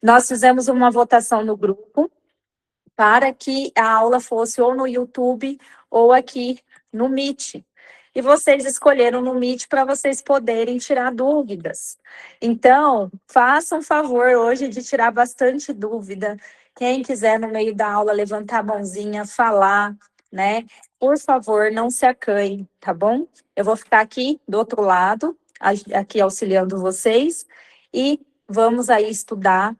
Nós fizemos uma votação no grupo para que a aula fosse ou no YouTube ou aqui no Meet. E vocês escolheram no Meet para vocês poderem tirar dúvidas. Então, façam favor hoje de tirar bastante dúvida. Quem quiser, no meio da aula, levantar a mãozinha, falar, né? Por favor, não se acanhe, tá bom? Eu vou ficar aqui do outro lado, aqui auxiliando vocês, e vamos aí estudar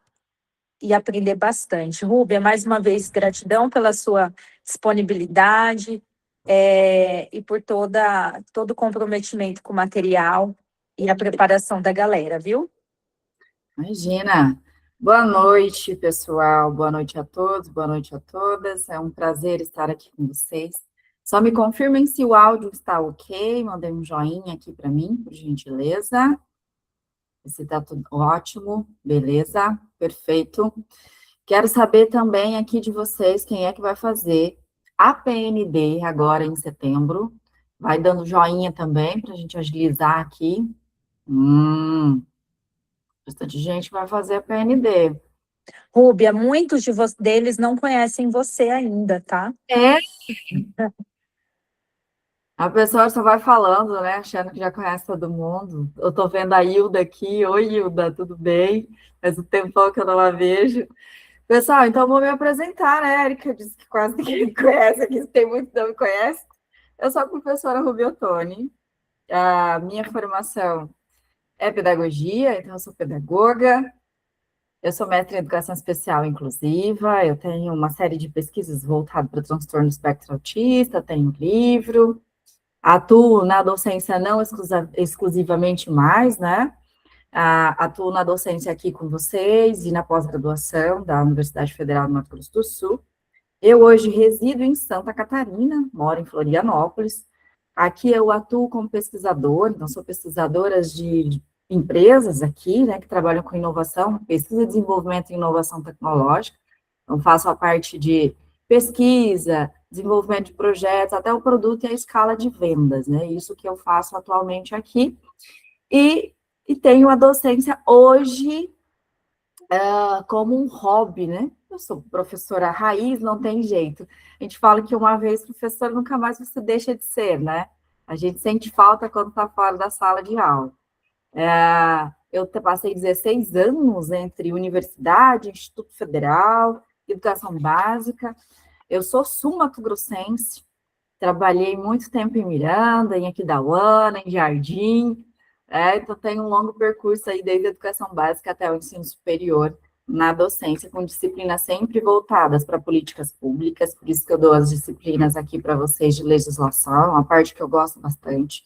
e aprender bastante. Rúbia, mais uma vez, gratidão pela sua disponibilidade e por todo o comprometimento com o material e a preparação da galera, viu? Imagina! Boa noite, pessoal. Boa noite a todos, boa noite a todas. É um prazer estar aqui com vocês. Só me confirmem se o áudio está ok. Mandem um joinha aqui para mim, por gentileza. Se está tudo ótimo, beleza, perfeito. Quero saber também aqui de vocês quem é que vai fazer a PND agora em setembro. Vai dando joinha também para a gente agilizar aqui. Bastante gente vai fazer a PND. Rúbia, muitos deles não conhecem você ainda, tá? É. A pessoa só vai falando, né? Achando que já conhece todo mundo. Eu tô vendo a Hilda aqui. Oi, Hilda, tudo bem? Faz um tempão que eu não a vejo. Pessoal, então eu vou me apresentar, né? A Erika disse que quase ninguém me conhece aqui, se tem muito que não me conhece. Eu sou a professora Rubia Ottoni. A minha formação é pedagogia, então eu sou pedagoga. Eu sou mestre em educação especial inclusiva. Eu tenho uma série de pesquisas voltadas para o transtorno do espectro autista, tenho um livro. Atuo na docência não exclusivamente mais, né? Atuo na docência aqui com vocês e na pós-graduação da Universidade Federal do Mato Grosso do Sul. Eu hoje resido em Santa Catarina, moro em Florianópolis. Aqui eu atuo como pesquisadora, então sou pesquisadora de empresas aqui, né, que trabalham com inovação, pesquisa, desenvolvimento e inovação tecnológica. Então faço a parte de pesquisa, desenvolvimento de projetos, até o produto e a escala de vendas, né? Isso que eu faço atualmente aqui. E tenho a docência hoje como um hobby, né? Eu sou professora raiz, não tem jeito. A gente fala que uma vez professora, nunca mais você deixa de ser, né? A gente sente falta quando está fora da sala de aula. Eu passei 16 anos entre universidade, Instituto Federal, educação básica. Eu sou sul-mato-grossense, trabalhei muito tempo em Miranda, em Aquidauana, em Jardim, então tenho um longo percurso aí desde a educação básica até o ensino superior na docência, com disciplinas sempre voltadas para políticas públicas, por isso que eu dou as disciplinas aqui para vocês de legislação, a parte que eu gosto bastante,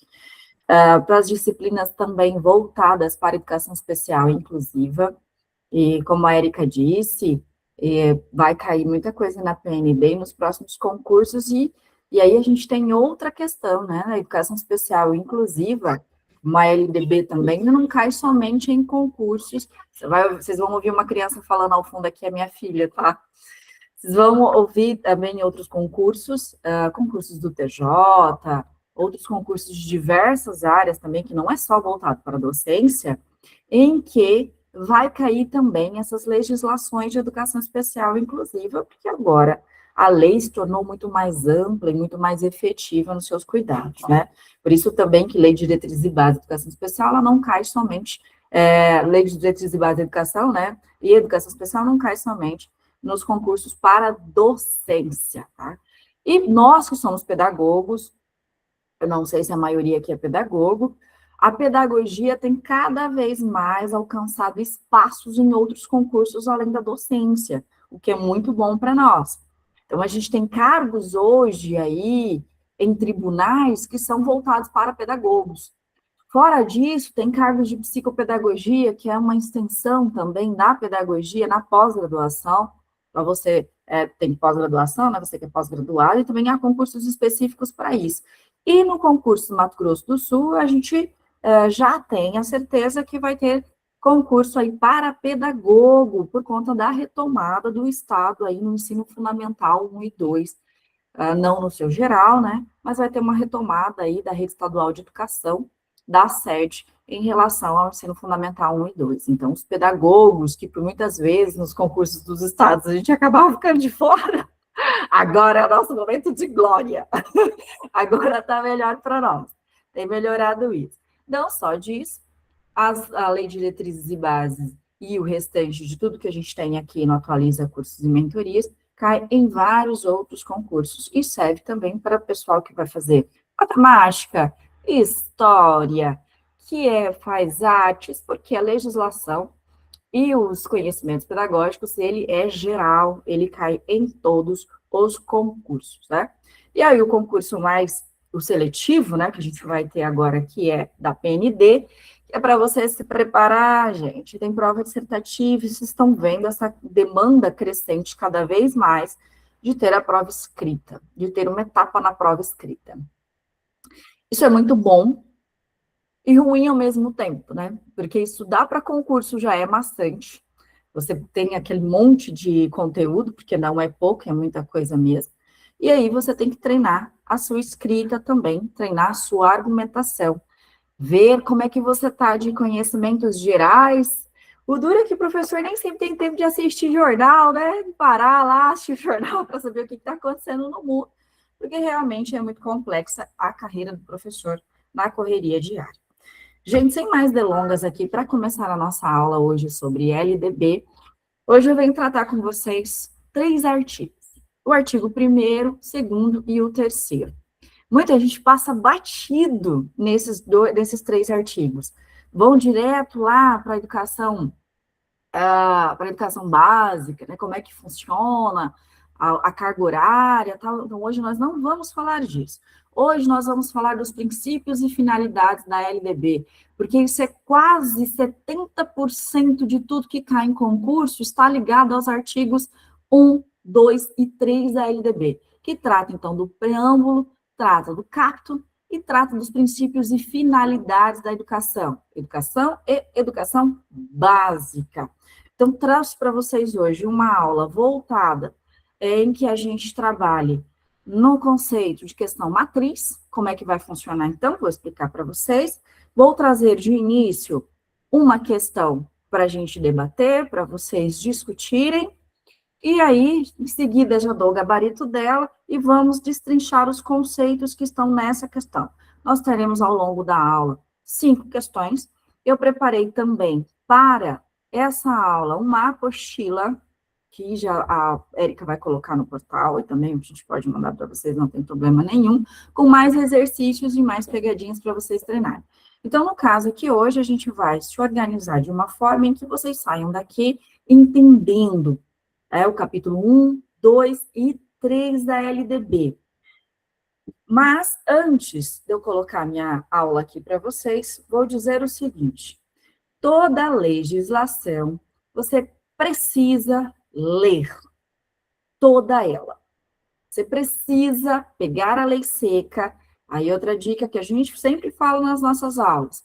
para as disciplinas também voltadas para a educação especial e inclusiva, e como a Erika disse, vai cair muita coisa na PND nos próximos concursos, e aí a gente tem outra questão, né, a educação especial e inclusiva, uma LDB também, não cai somente em concursos. Vocês vão ouvir uma criança falando ao fundo aqui, é minha filha, tá? Vocês vão ouvir também outros concursos, concursos do TJ, outros concursos de diversas áreas também, que não é só voltado para a docência, em que vai cair também essas legislações de educação especial inclusiva, porque agora a lei se tornou muito mais ampla e muito mais efetiva nos seus cuidados, né? Por isso também que Lei de Diretrizes e Bases de Educação Especial, ela não cai somente, Lei de Diretrizes e Bases de Educação, né? E Educação Especial não cai somente nos concursos para docência, tá? E nós que somos pedagogos, eu não sei se a maioria aqui é pedagogo, a pedagogia tem cada vez mais alcançado espaços em outros concursos além da docência, o que é muito bom para nós. Então, a gente tem cargos hoje aí em tribunais que são voltados para pedagogos. Fora disso, tem cargos de psicopedagogia, que é uma extensão também da pedagogia na pós-graduação. Para você tem pós-graduação, né? Você que é pós-graduado, e também há concursos específicos para isso. E no concurso do Mato Grosso do Sul, a gente já tem a certeza que vai ter concurso aí para pedagogo, por conta da retomada do Estado aí no ensino fundamental 1 e 2, não no seu geral, né, mas vai ter uma retomada aí da rede estadual de educação, da SERD, em relação ao ensino fundamental 1 e 2. Então, os pedagogos, que por muitas vezes nos concursos dos estados a gente acabava ficando de fora, agora é o nosso momento de glória. Agora está melhor para nós. Tem melhorado isso. Não só disso, a Lei de Diretrizes e Bases e o restante de tudo que a gente tem aqui no Atualiza Cursos e Mentorias cai em vários outros concursos e serve também para o pessoal que vai fazer matemática, história, faz artes, porque a legislação e os conhecimentos pedagógicos, ele é geral, ele cai em todos os concursos, né? E aí o concurso mais, o seletivo, né, que a gente vai ter agora, que é da PND, que é para você se preparar, gente. Tem prova dissertativa, e vocês estão vendo essa demanda crescente cada vez mais de ter a prova escrita, de ter uma etapa na prova escrita. Isso é muito bom e ruim ao mesmo tempo, né? Porque estudar para concurso já é maçante. Você tem aquele monte de conteúdo, porque não é pouco, é muita coisa mesmo. E aí você tem que treinar a sua escrita também, treinar a sua argumentação, ver como é que você está de conhecimentos gerais. O duro é que o professor nem sempre tem tempo de assistir jornal, né? Parar lá, assistir jornal para saber o que está acontecendo no mundo, porque realmente é muito complexa a carreira do professor na correria diária. Gente, sem mais delongas aqui, para começar a nossa aula hoje sobre LDB, hoje eu venho tratar com vocês 3 artigos. O artigo 1º, 2º e o 3º. Muita gente passa batido nesses 3 artigos. Vão direto lá para a educação básica, né? Como é que funciona, a carga horária, tal. Então, hoje nós não vamos falar disso. Hoje nós vamos falar dos princípios e finalidades da LDB, porque isso é quase 70% de tudo que cai em concurso está ligado aos artigos 1, 2 e 3 da LDB, que trata, então, do preâmbulo, trata do capto e trata dos princípios e finalidades da educação. Educação e educação básica. Então, traço para vocês hoje uma aula voltada em que a gente trabalhe no conceito de questão matriz, como é que vai funcionar então, vou explicar para vocês. Vou trazer de início uma questão para a gente debater, para vocês discutirem, e aí, em seguida, já dou o gabarito dela e vamos destrinchar os conceitos que estão nessa questão. Nós teremos ao longo da aula 5 questões. Eu preparei também para essa aula uma apostila, que já a Érica vai colocar no portal, e também a gente pode mandar para vocês, não tem problema nenhum, com mais exercícios e mais pegadinhas para vocês treinarem. Então, no caso aqui, hoje, a gente vai se organizar de uma forma em que vocês saiam daqui entendendo o capítulo 1, 2 e 3 da LDB. Mas, antes de eu colocar minha aula aqui para vocês, vou dizer o seguinte: toda legislação você precisa ler, toda ela. Você precisa pegar a lei seca. Aí, outra dica que a gente sempre fala nas nossas aulas: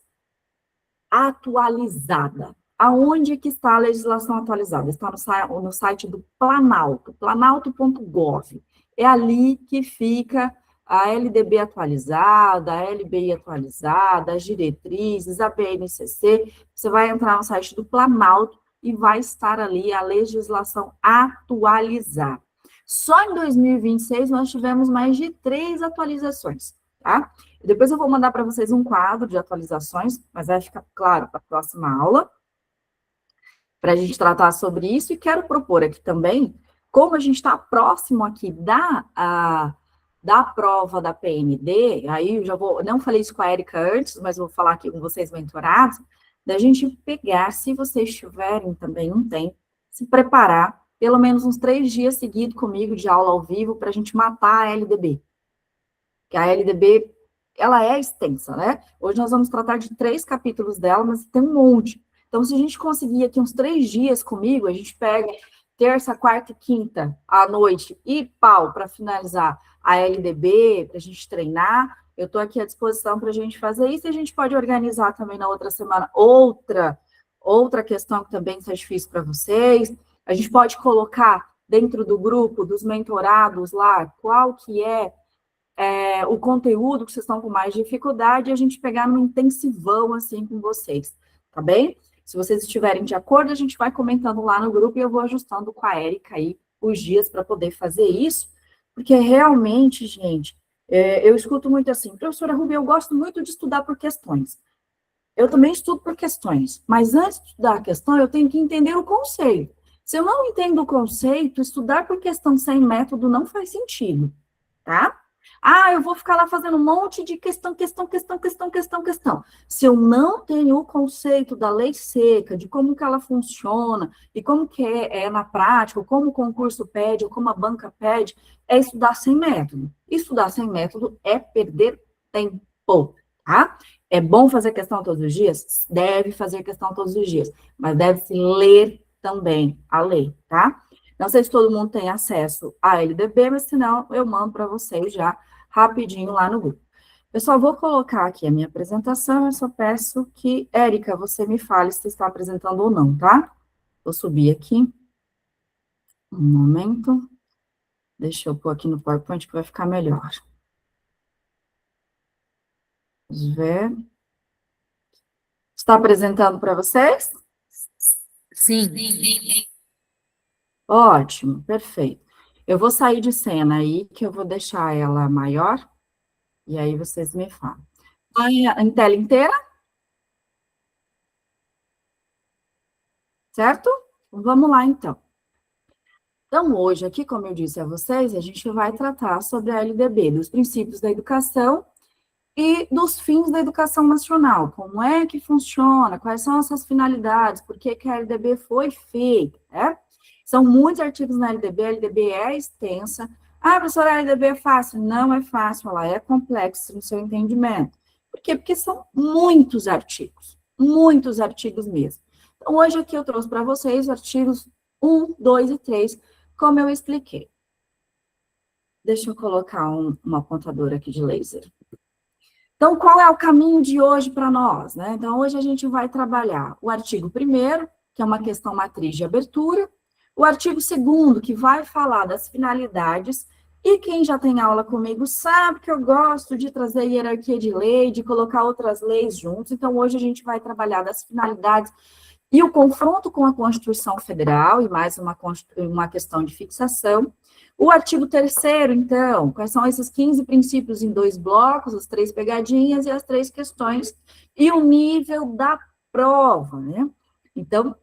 atualizada. Aonde que está a legislação atualizada? Está no site do Planalto, planalto.gov. É ali que fica a LDB atualizada, a LBI atualizada, as diretrizes, a BNCC. Você vai entrar no site do Planalto e vai estar ali a legislação atualizada. Só em 2026 nós tivemos mais de 3 atualizações, tá? Depois eu vou mandar para vocês um quadro de atualizações, mas vai ficar claro para a próxima aula, para a gente tratar sobre isso. E quero propor aqui também, como a gente está próximo aqui da prova da PND, aí eu já vou, não falei isso com a Érica antes, mas vou falar aqui com vocês mentorados, da gente pegar, se vocês tiverem também um tempo, se preparar, pelo menos uns 3 dias seguidos comigo de aula ao vivo, para a gente matar a LDB. Que a LDB, ela é extensa, né? Hoje nós vamos tratar de 3 capítulos dela, mas tem um monte. Então, se a gente conseguir aqui uns 3 dias comigo, a gente pega terça, quarta e quinta à noite e pau para finalizar a LDB, para a gente treinar. Eu estou aqui à disposição para a gente fazer isso, e a gente pode organizar também na outra semana outra questão que também seja difícil para vocês. A gente pode colocar dentro do grupo dos mentorados lá qual que é o conteúdo que vocês estão com mais dificuldade e a gente pegar num intensivão, assim, com vocês, tá bem? Se vocês estiverem de acordo, a gente vai comentando lá no grupo e eu vou ajustando com a Érica aí os dias para poder fazer isso, porque realmente, gente, eu escuto muito assim, professora Rubi, eu gosto muito de estudar por questões. Eu também estudo por questões, mas antes de estudar a questão, eu tenho que entender o conceito. Se eu não entendo o conceito, estudar por questão sem método não faz sentido, tá? Ah, eu vou ficar lá fazendo um monte de questão. Se eu não tenho o conceito da lei seca, de como que ela funciona, e como que é na prática, ou como o concurso pede, ou como a banca pede, é estudar sem método. Estudar sem método é perder tempo, tá? É bom fazer questão todos os dias? Deve fazer questão todos os dias, mas deve-se ler também a lei, tá? Não sei se todo mundo tem acesso à LDB, mas se não, eu mando para vocês já rapidinho lá no grupo. Pessoal, vou colocar aqui a minha apresentação, eu só peço que, Érica, você me fale se está apresentando ou não, tá? Vou subir aqui. Um momento. Deixa eu pôr aqui no PowerPoint que vai ficar melhor. Vamos ver. Está apresentando para vocês? Sim. Ótimo, perfeito. Eu vou sair de cena aí, que eu vou deixar ela maior, e aí vocês me falam. Em tela inteira? Certo? Vamos lá, então. Então, hoje, aqui, como eu disse a vocês, a gente vai tratar sobre a LDB, dos princípios da educação e dos fins da educação nacional. Como é que funciona, quais são essas finalidades, por que que a LDB foi feita, né? São muitos artigos na LDB, a LDB é extensa. Ah, professora, a LDB é fácil? Não é fácil, ela é complexa no seu entendimento. Por quê? Porque são muitos artigos mesmo. Então, hoje aqui eu trouxe para vocês os artigos 1, 2 e 3, como eu expliquei. Deixa eu colocar uma apontadora aqui de laser. Então, qual é o caminho de hoje para nós, né? Então, hoje a gente vai trabalhar o artigo 1º, que é uma questão matriz de abertura, o artigo 2º, que vai falar das finalidades, e quem já tem aula comigo sabe que eu gosto de trazer hierarquia de lei, de colocar outras leis juntos, então hoje a gente vai trabalhar das finalidades e o confronto com a Constituição Federal, e mais uma questão de fixação. O artigo 3º, então, quais são esses 15 princípios em 2 blocos, as 3 pegadinhas e as 3 questões, e o nível da prova, né? Então,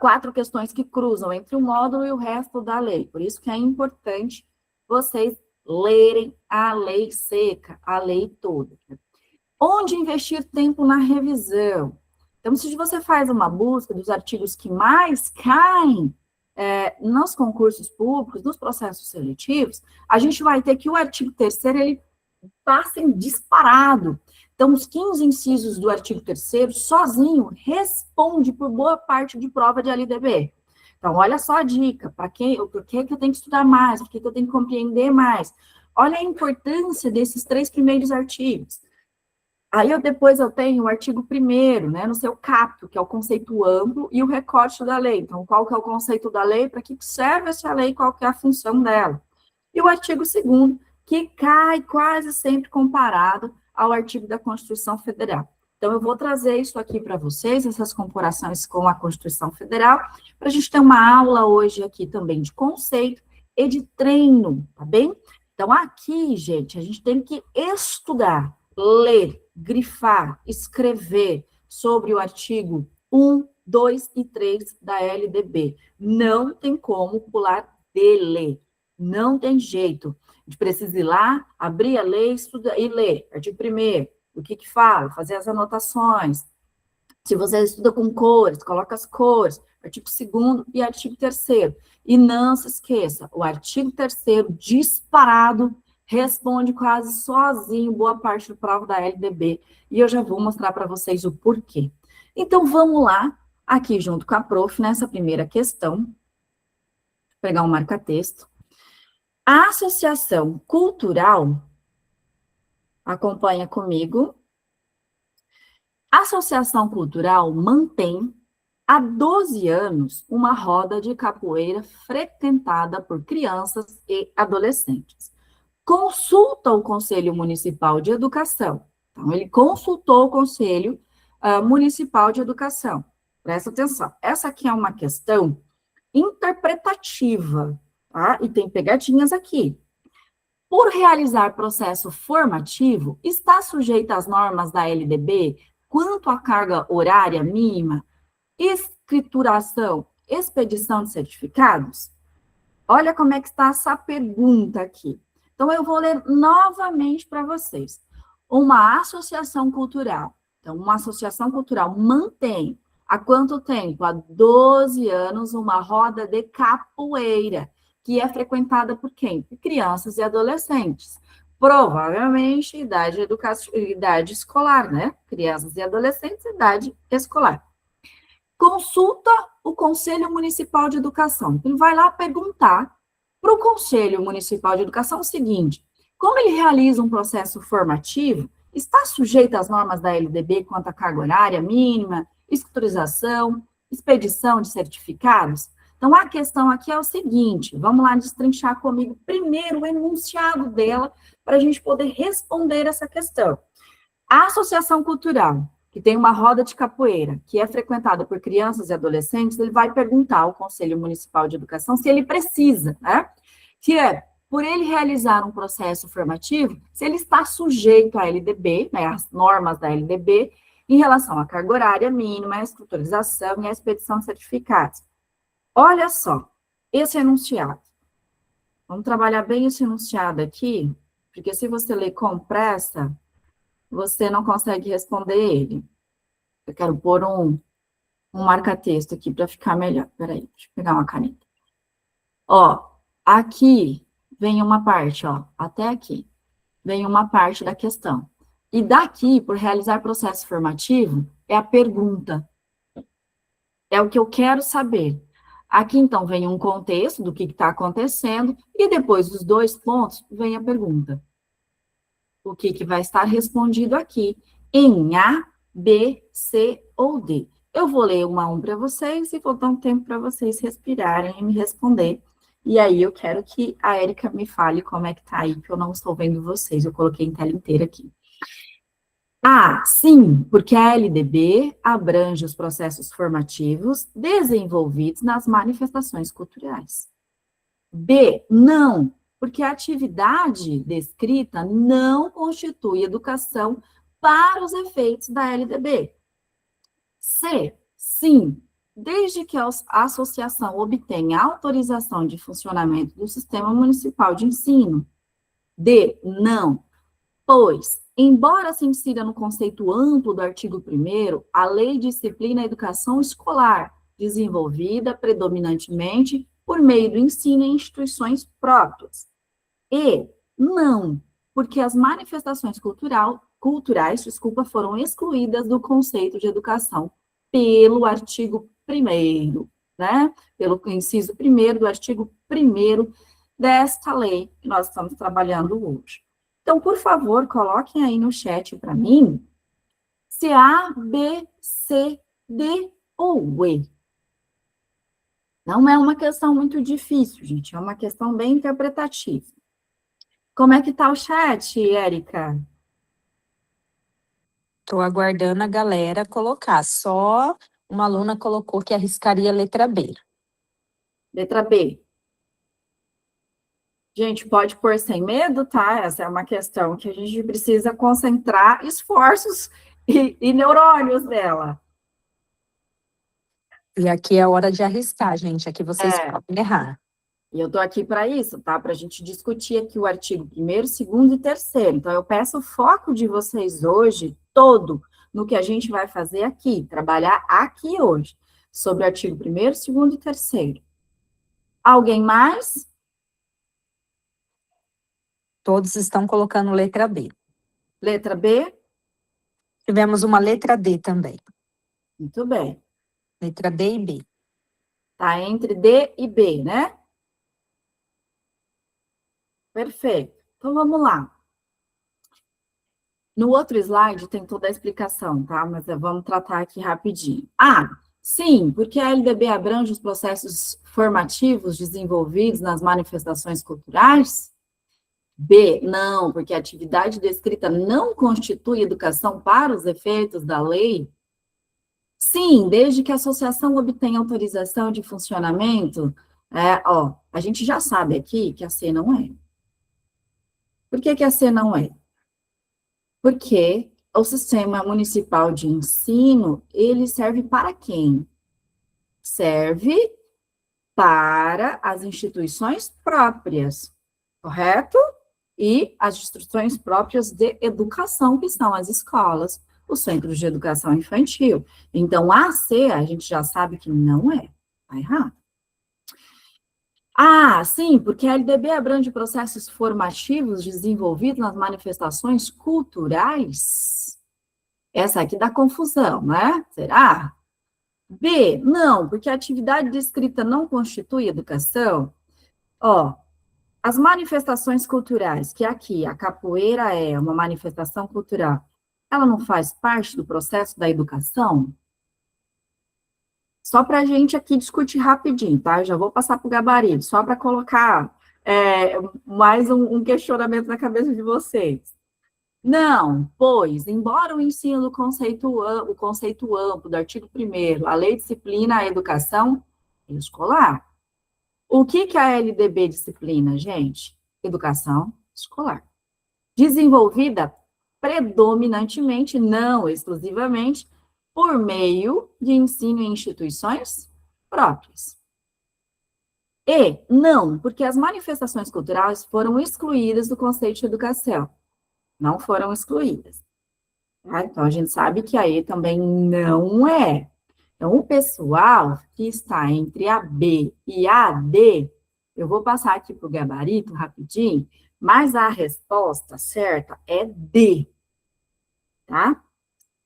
4 questões que cruzam entre o módulo e o resto da lei. Por isso que é importante vocês lerem a lei seca, a lei toda. Onde investir tempo na revisão? Então, se você faz uma busca dos artigos que mais caem nos concursos públicos, nos processos seletivos, a gente vai ter que o artigo 3º, ele passa em disparado. Então, os 15 incisos do artigo 3º, sozinho, responde por boa parte de prova de LDB. Então, olha só a dica, por que eu tenho que estudar mais, por que eu tenho que compreender mais. Olha a importância desses 3 primeiros artigos. Aí, depois eu tenho o artigo 1º, né, no seu capto, que é o conceito amplo, e o recorte da lei. Então, qual que é o conceito da lei, para que serve essa lei, qual que é a função dela. E o artigo 2º, que cai quase sempre comparado ao artigo da Constituição Federal. Então, eu vou trazer isso aqui para vocês, essas comparações com a Constituição Federal, para a gente ter uma aula hoje aqui também de conceito e de treino, tá bem? Então, aqui, gente, a gente tem que estudar, ler, grifar, escrever sobre o artigo 1, 2 e 3 da LDB. Não tem como pular dele. Não tem jeito. A gente precisa ir lá, abrir a lei, estudar e ler. Artigo 1º, o que que fala? Fazer as anotações. Se você estuda com cores, coloca as cores. Artigo 2º e artigo 3º. E não se esqueça, o artigo 3º, disparado, responde quase sozinho boa parte do prova da LDB. E eu já vou mostrar para vocês o porquê. Então, vamos lá, aqui junto com a prof, nessa primeira questão. Vou pegar um marca-texto. A associação cultural, acompanha comigo, a associação cultural mantém há 12 anos uma roda de capoeira frequentada por crianças e adolescentes. consulta o Conselho Municipal de Educação. Então, ele consultou o Conselho Municipal de Educação. Presta atenção. Essa aqui é uma questão interpretativa, tá? E tem pegadinhas aqui. Por realizar processo formativo, está sujeita às normas da LDB quanto à carga horária mínima, escrituração, expedição de certificados? Olha como é que está essa pergunta aqui. Então, eu vou ler novamente para vocês. Uma associação cultural. Então, uma associação cultural mantém, há quanto tempo? Há 12 anos, uma roda de capoeira, que é frequentada por quem? Por crianças e adolescentes. Provavelmente, idade escolar, né? Crianças e adolescentes, idade escolar. Consulta o Conselho Municipal de Educação. Ele vai lá perguntar para o Conselho Municipal de Educação o seguinte: como ele realiza um processo formativo, está sujeito às normas da LDB quanto à carga horária mínima, escriturização, expedição de certificados? Então, a questão aqui é o seguinte, vamos lá destrinchar comigo primeiro o enunciado dela, para a gente poder responder essa questão. A associação cultural, que tem uma roda de capoeira, que é frequentada por crianças e adolescentes, ele vai perguntar ao Conselho Municipal de Educação se ele precisa, né? Que é, por ele realizar um processo formativo, se ele está sujeito à LDB, né, às normas da LDB, em relação à carga horária mínima, à estruturização e à expedição de certificados. Olha só, esse enunciado. Vamos trabalhar bem esse enunciado aqui, porque se você ler com pressa, você não consegue responder ele. Eu quero pôr um marca-texto aqui para ficar melhor. Peraí, deixa eu pegar uma caneta. Ó, aqui vem uma parte, ó, até aqui, vem uma parte da questão. E daqui, por realizar processo formativo, é a pergunta. É o que eu quero saber. Aqui, então, vem um contexto do que está acontecendo, e depois dos 2 pontos, vem a pergunta. O que vai estar respondido aqui, em A, B, C ou D. Eu vou ler uma a um para vocês, e vou dar um tempo para vocês respirarem e me responder. E aí, eu quero que a Érica me fale como é que está aí, que eu não estou vendo vocês, eu coloquei em tela inteira aqui. A, sim, porque a LDB abrange os processos formativos desenvolvidos nas manifestações culturais. B, não, porque a atividade descrita não constitui educação para os efeitos da LDB. C, sim, desde que a associação obtenha autorização de funcionamento do Sistema Municipal de Ensino. D, não, pois, embora se insira no conceito amplo do artigo 1º, a Lei disciplina a educação escolar, desenvolvida predominantemente por meio do ensino em instituições próprias. E não, porque as manifestações culturais, foram excluídas do conceito de educação pelo artigo 1º, né? Pelo inciso 1º do artigo 1º desta lei que nós estamos trabalhando hoje. Então, por favor, coloquem aí no chat para mim se A, B, C, D ou E. Não é uma questão muito difícil, gente, é uma questão bem interpretativa. Como é que está o chat, Érica? Estou aguardando a galera colocar. Só uma aluna colocou que arriscaria a letra B. Letra B. Gente, pode pôr sem medo, tá? Essa é uma questão que a gente precisa concentrar esforços e neurônios dela. E aqui é a hora de arriscar, gente. Aqui vocês podem errar. E eu tô aqui para isso, tá? Para a gente discutir aqui o artigo 1º, 2º e 3º. Então, eu peço o foco de vocês hoje, todo, no que a gente vai fazer aqui, trabalhar aqui hoje, sobre o artigo 1º, 2º e 3º. Alguém mais? Todos estão colocando letra B. Letra B? Tivemos uma letra D também. Muito bem. Letra D e B. Tá entre D e B, né? Perfeito. Então, vamos lá. No outro slide tem toda a explicação, tá? Mas vamos tratar aqui rapidinho. Ah, sim, porque a LDB abrange os processos formativos desenvolvidos nas manifestações culturais? B, não, porque a atividade descrita não constitui educação para os efeitos da lei. Sim, desde que a associação obtenha autorização de funcionamento, a gente já sabe aqui que a C não é. Por que que a C não é? Porque o sistema municipal de ensino, ele serve para quem? Serve para as instituições próprias, correto? E as instituições próprias de educação, que são as escolas, os centros de educação infantil. Então, a C, a gente já sabe que não é, tá errado. Ah, sim, porque a LDB abrange processos formativos desenvolvidos nas manifestações culturais. Essa aqui dá confusão, né? Será? B, não, porque a atividade descrita não constitui educação. Ó, as manifestações culturais, que aqui a capoeira é uma manifestação cultural, ela não faz parte do processo da educação? Só para a gente aqui discutir rapidinho, tá? Eu já vou passar para o gabarito, só para colocar mais um questionamento na cabeça de vocês. Não, pois, embora o ensino do o conceito amplo do artigo 1º, a lei disciplina a educação escolar. O que a LDB disciplina, gente? Educação escolar. Desenvolvida predominantemente, não exclusivamente, por meio de ensino em instituições próprias. E não, porque as manifestações culturais foram excluídas do conceito de educação. Não foram excluídas. Tá? Então, a gente sabe que a E também não é. Então, o pessoal que está entre a B e a D, eu vou passar aqui para o gabarito rapidinho, mas a resposta certa é D, tá?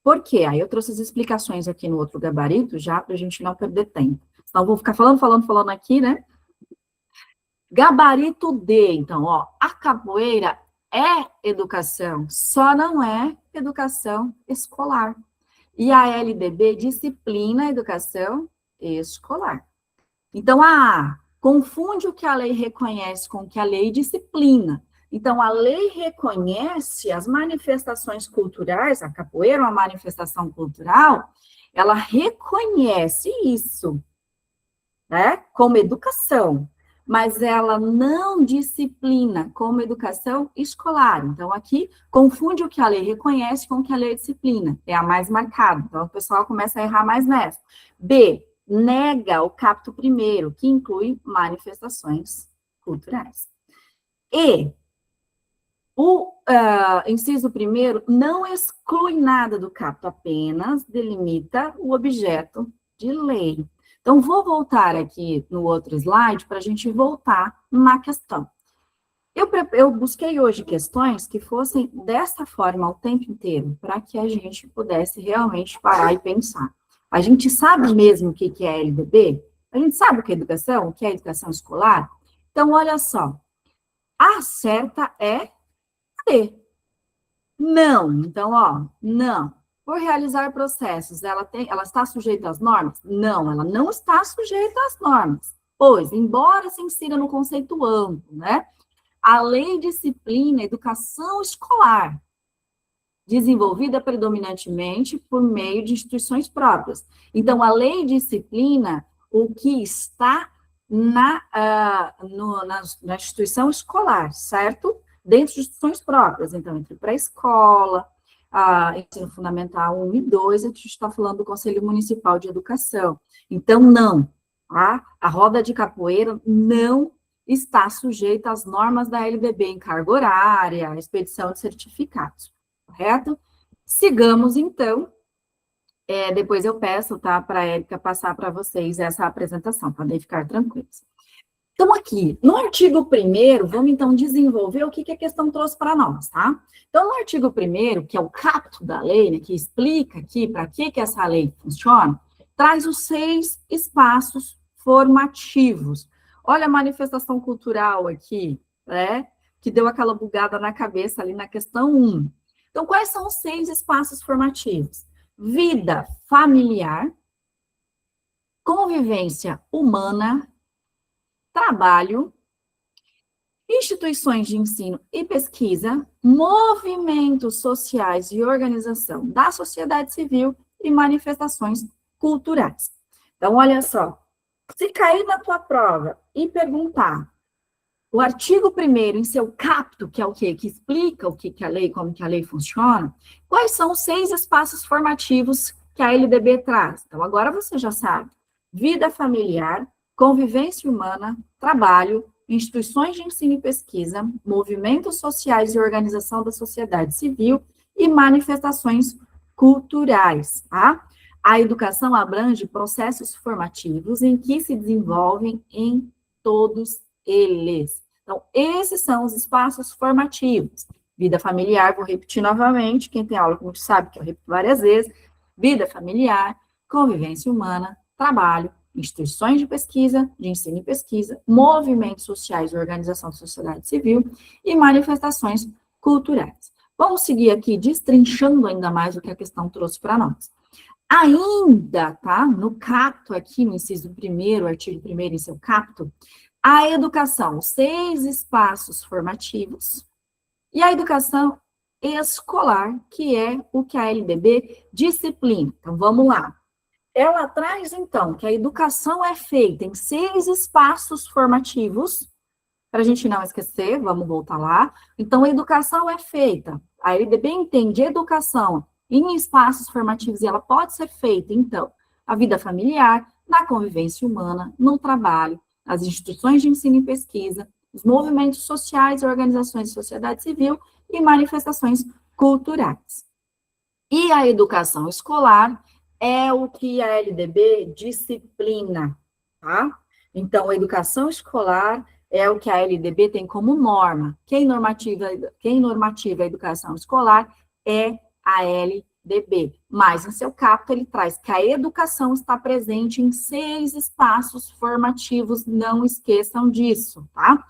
Por quê? Aí eu trouxe as explicações aqui no outro gabarito, já para a gente não perder tempo. Então, vou ficar falando aqui, né? Gabarito D, então, ó, a capoeira é educação, só não é educação escolar. E a LDB disciplina a educação escolar. Então, a A confunde o que a lei reconhece com o que a lei disciplina. Então, a lei reconhece as manifestações culturais, a capoeira é uma manifestação cultural, ela reconhece isso, né, como educação, mas ela não disciplina como educação escolar. Então, aqui, confunde o que a lei reconhece com o que a lei disciplina, é a mais marcada. Então, o pessoal começa a errar mais nessa. B, nega o capto primeiro, que inclui manifestações culturais. E o inciso primeiro não exclui nada do capto, apenas delimita o objeto de lei. Então, vou voltar aqui no outro slide para a gente voltar na questão. Eu busquei hoje questões que fossem dessa forma o tempo inteiro, para que a gente pudesse realmente parar e pensar. A gente sabe mesmo o que é LDB? A gente sabe o que é educação? O que é educação escolar? Então, olha só. A certa é D. Não. Então, ó, não. Por realizar processos, ela está sujeita às normas? Não, ela não está sujeita às normas. Pois, embora se insira no conceito amplo, né? A lei disciplina a educação escolar, desenvolvida predominantemente por meio de instituições próprias. Então, a lei disciplina o que está na instituição escolar, certo? Dentro de instituições próprias, então, entre pré-escola, ensino fundamental 1 e 2, a gente está falando do Conselho Municipal de Educação. Então, não, a roda de capoeira não está sujeita às normas da LDB em carga horária, expedição de certificados, correto? Sigamos, então, depois eu peço, tá, para a Érica passar para vocês essa apresentação, podem ficar tranquilos. Então, aqui, no artigo 1º, vamos, então, desenvolver o que a questão trouxe para nós, tá? Então, no artigo 1º, que é o caput da lei, né, que explica aqui para que essa lei funciona, traz os 6 espaços formativos. Olha a manifestação cultural aqui, né, que deu aquela bugada na cabeça ali na questão 1. Então, quais são os 6 espaços formativos? Vida familiar, convivência humana, trabalho, instituições de ensino e pesquisa, movimentos sociais e organização da sociedade civil e manifestações culturais. Então, olha só, se cair na tua prova e perguntar o artigo 1º em seu capto, que é o quê? Que explica o que é a lei, como que a lei funciona, quais são os 6 espaços formativos que a LDB traz? Então, agora você já sabe. Vida familiar, convivência humana, trabalho, instituições de ensino e pesquisa, movimentos sociais e organização da sociedade civil e manifestações culturais, tá? A educação abrange processos formativos em que se desenvolvem em todos eles. Então, esses são os espaços formativos. Vida familiar, vou repetir novamente, quem tem aula comigo sabe que eu repito várias vezes. Vida familiar, convivência humana, trabalho, instituições de pesquisa, de ensino e pesquisa, movimentos sociais e organização da sociedade civil e manifestações culturais. Vamos seguir aqui destrinchando ainda mais o que a questão trouxe para nós. Ainda, tá? No capto aqui, no inciso 1º, artigo 1º em seu capto, a educação, 6 espaços formativos, e a educação escolar, que é o que a LDB disciplina. Então, vamos lá. Ela traz, então, que a educação é feita em 6 espaços formativos, para a gente não esquecer, vamos voltar lá. Então, a educação é feita, a LDB entende educação em espaços formativos, e ela pode ser feita, então, a vida familiar, na convivência humana, no trabalho, as instituições de ensino e pesquisa, os movimentos sociais, organizações de sociedade civil e manifestações culturais. E a educação escolar é o que a LDB disciplina, tá? Então, a educação escolar é o que a LDB tem como norma. Quem normativa a educação escolar é a LDB. Mas, em seu capto, ele traz que a educação está presente em 6 espaços formativos, não esqueçam disso, tá?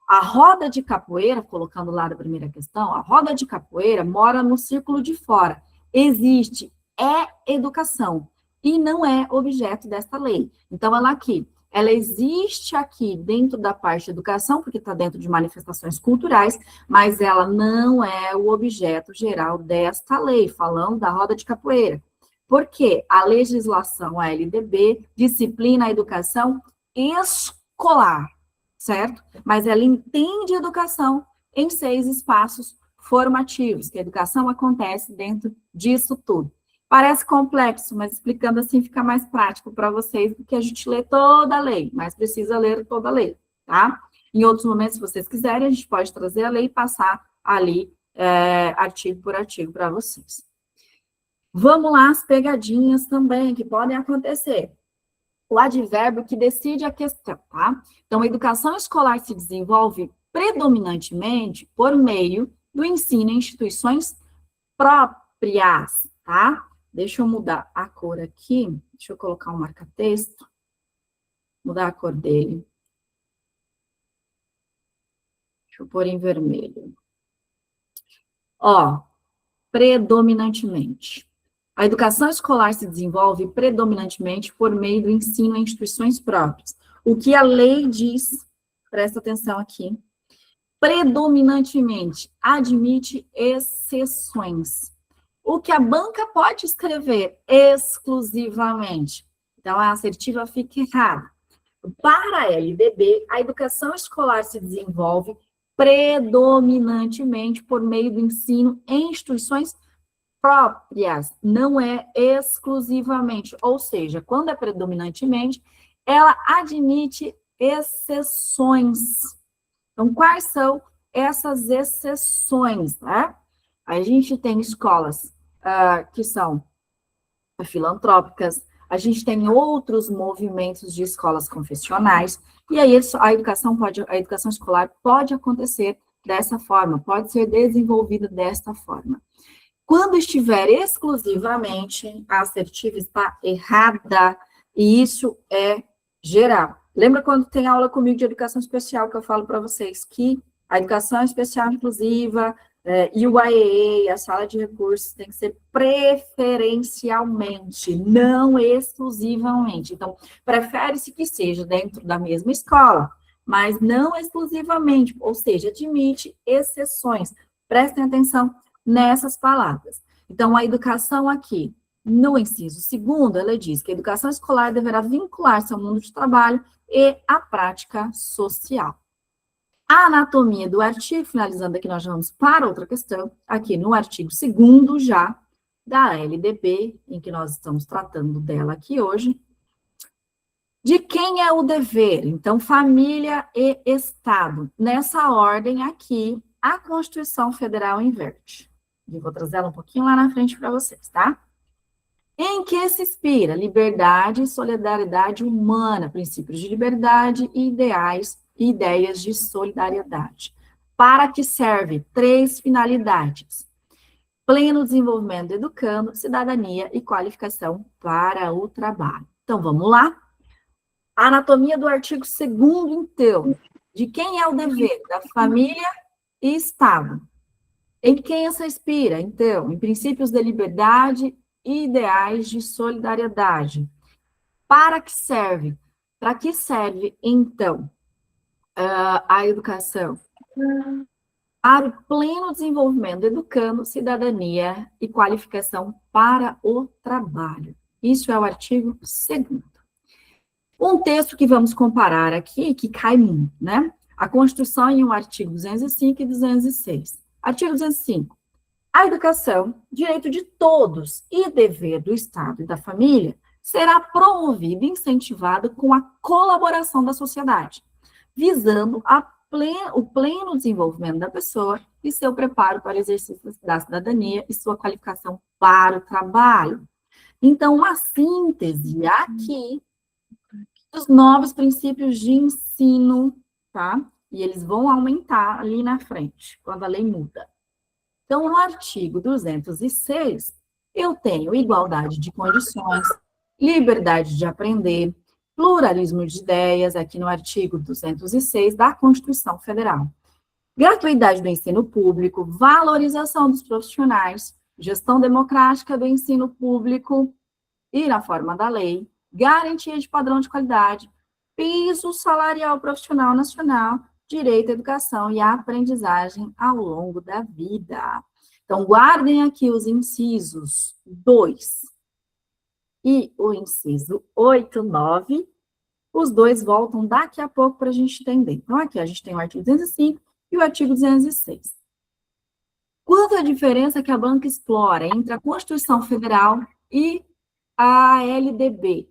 A roda de capoeira, colocando lá da primeira questão, a roda de capoeira mora no círculo de fora. Existe, é educação, e não é objeto desta lei. Então, ela existe aqui dentro da parte de educação, porque está dentro de manifestações culturais, mas ela não é o objeto geral desta lei, falando da roda de capoeira. Porque a legislação, a LDB, disciplina a educação escolar, certo? Mas ela entende educação em 6 espaços formativos, que a educação acontece dentro disso tudo. Parece complexo, mas explicando assim fica mais prático para vocês do que a gente lê toda a lei, mas precisa ler toda a lei, tá? Em outros momentos, se vocês quiserem, a gente pode trazer a lei e passar ali artigo por artigo para vocês. Vamos lá, as pegadinhas também que podem acontecer. O advérbio que decide a questão, tá? Então, a educação escolar se desenvolve predominantemente por meio do ensino em instituições próprias, tá? Deixa eu mudar a cor aqui, deixa eu colocar um marca-texto, mudar a cor dele. Deixa eu pôr em vermelho. Ó, predominantemente. A educação escolar se desenvolve predominantemente por meio do ensino em instituições próprias. O que a lei diz, presta atenção aqui, predominantemente admite exceções. O que a banca pode escrever exclusivamente. Então, a assertiva fica errada. Para a LDB, a educação escolar se desenvolve predominantemente por meio do ensino em instituições próprias, não é exclusivamente. Ou seja, quando é predominantemente, ela admite exceções. Então, quais são essas exceções, né? A gente tem escolas que são filantrópicas, a gente tem outros movimentos de escolas confessionais, e aí a educação escolar pode acontecer dessa forma, pode ser desenvolvida desta forma. Quando estiver exclusivamente, a assertiva está errada, e isso é geral. Lembra quando tem aula comigo de educação especial, que eu falo para vocês que a educação especial inclusiva e o AEE, a sala de recursos, tem que ser preferencialmente, não exclusivamente. Então, prefere-se que seja dentro da mesma escola, mas não exclusivamente, ou seja, admite exceções. Prestem atenção nessas palavras. Então, a educação aqui, no inciso segundo, ela diz que a educação escolar deverá vincular-se ao mundo de trabalho e à prática social. A anatomia do artigo, finalizando aqui, nós vamos para outra questão, aqui no artigo 2º já, da LDB, em que nós estamos tratando dela aqui hoje. De quem é o dever? Então, família e Estado. Nessa ordem aqui, a Constituição Federal inverte. Eu vou trazer ela um pouquinho lá na frente para vocês, tá? Em que se inspira? Liberdade e solidariedade humana, princípios de liberdade e ideias de solidariedade. Para que serve? 3 finalidades. Pleno desenvolvimento do educando, cidadania e qualificação para o trabalho. Então, vamos lá? A anatomia do artigo 2º, então. De quem é o dever? Da família e Estado. Em quem se inspira? Então, em princípios de liberdade e ideais de solidariedade. Para que serve? Para que serve, então, a educação? Para o pleno desenvolvimento do educando, cidadania e qualificação para o trabalho. Isso é o artigo 2º. Um texto que vamos comparar aqui, que cai muito, né? A Constituição em um artigo 205 e 206. Artigo 205. A educação, direito de todos e dever do Estado e da família, será promovida e incentivada com a colaboração da sociedade, visando o pleno desenvolvimento da pessoa e seu preparo para o exercício da cidadania e sua qualificação para o trabalho. Então, uma síntese aqui dos novos princípios de ensino, tá? E eles vão aumentar ali na frente, quando a lei muda. Então, no artigo 206, eu tenho igualdade de condições, liberdade de aprender, pluralismo de ideias, aqui no artigo 206 da Constituição Federal. Gratuidade do ensino público, valorização dos profissionais, gestão democrática do ensino público e na forma da lei, garantia de padrão de qualidade, piso salarial profissional nacional, direito à educação e à aprendizagem ao longo da vida. Então, guardem aqui os incisos 2 e o inciso 8, 9. Os dois voltam daqui a pouco para a gente entender. Então, aqui a gente tem o artigo 205 e o artigo 206. Quanto à diferença que a banca explora entre a Constituição Federal e a LDB?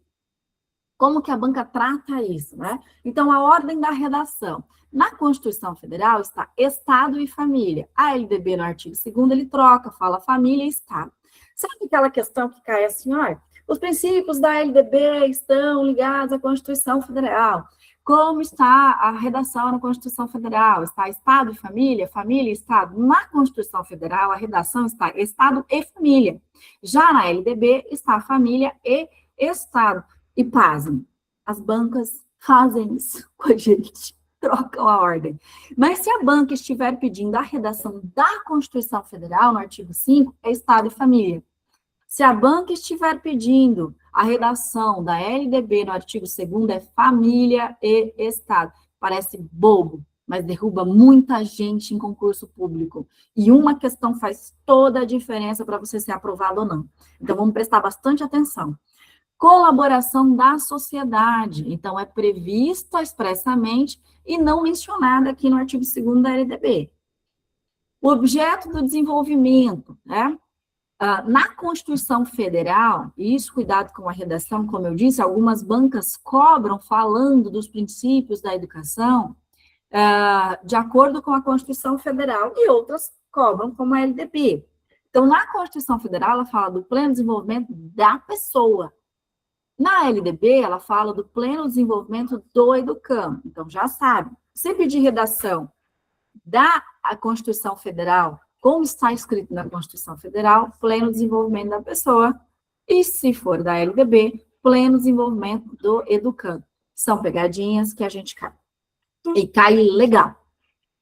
Como que a banca trata isso, né? Então, a ordem da redação. Na Constituição Federal está Estado e família. A LDB, no artigo 2º, ele troca, fala família e Estado. Sabe aquela questão que cai assim, olha, os princípios da LDB estão ligados à Constituição Federal. Como está a redação na Constituição Federal? Está Estado e família, família e Estado? Na Constituição Federal, a redação está Estado e família. Já na LDB, está família e Estado. E pasmem, as bancas fazem isso com a gente, trocam a ordem. Mas se a banca estiver pedindo a redação da Constituição Federal, no artigo 5, é Estado e família. Se a banca estiver pedindo a redação da LDB, no artigo 2º, é família e Estado. Parece bobo, mas derruba muita gente em concurso público. E uma questão faz toda a diferença para você ser aprovado ou não. Então, vamos prestar bastante atenção. Colaboração da sociedade. Então, é prevista expressamente e não mencionada aqui no artigo 2º da LDB. O objeto do desenvolvimento, né? Na Constituição Federal, e isso, cuidado com a redação, como eu disse, algumas bancas cobram falando dos princípios da educação de acordo com a Constituição Federal, e outras cobram como a LDB. Então, na Constituição Federal, ela fala do pleno desenvolvimento da pessoa. Na LDB, ela fala do pleno desenvolvimento do educando. Então, já sabe, se pedir redação da Constituição Federal, como está escrito na Constituição Federal, pleno desenvolvimento da pessoa, e se for da LDB, pleno desenvolvimento do educando. São pegadinhas que a gente cai. E cai legal.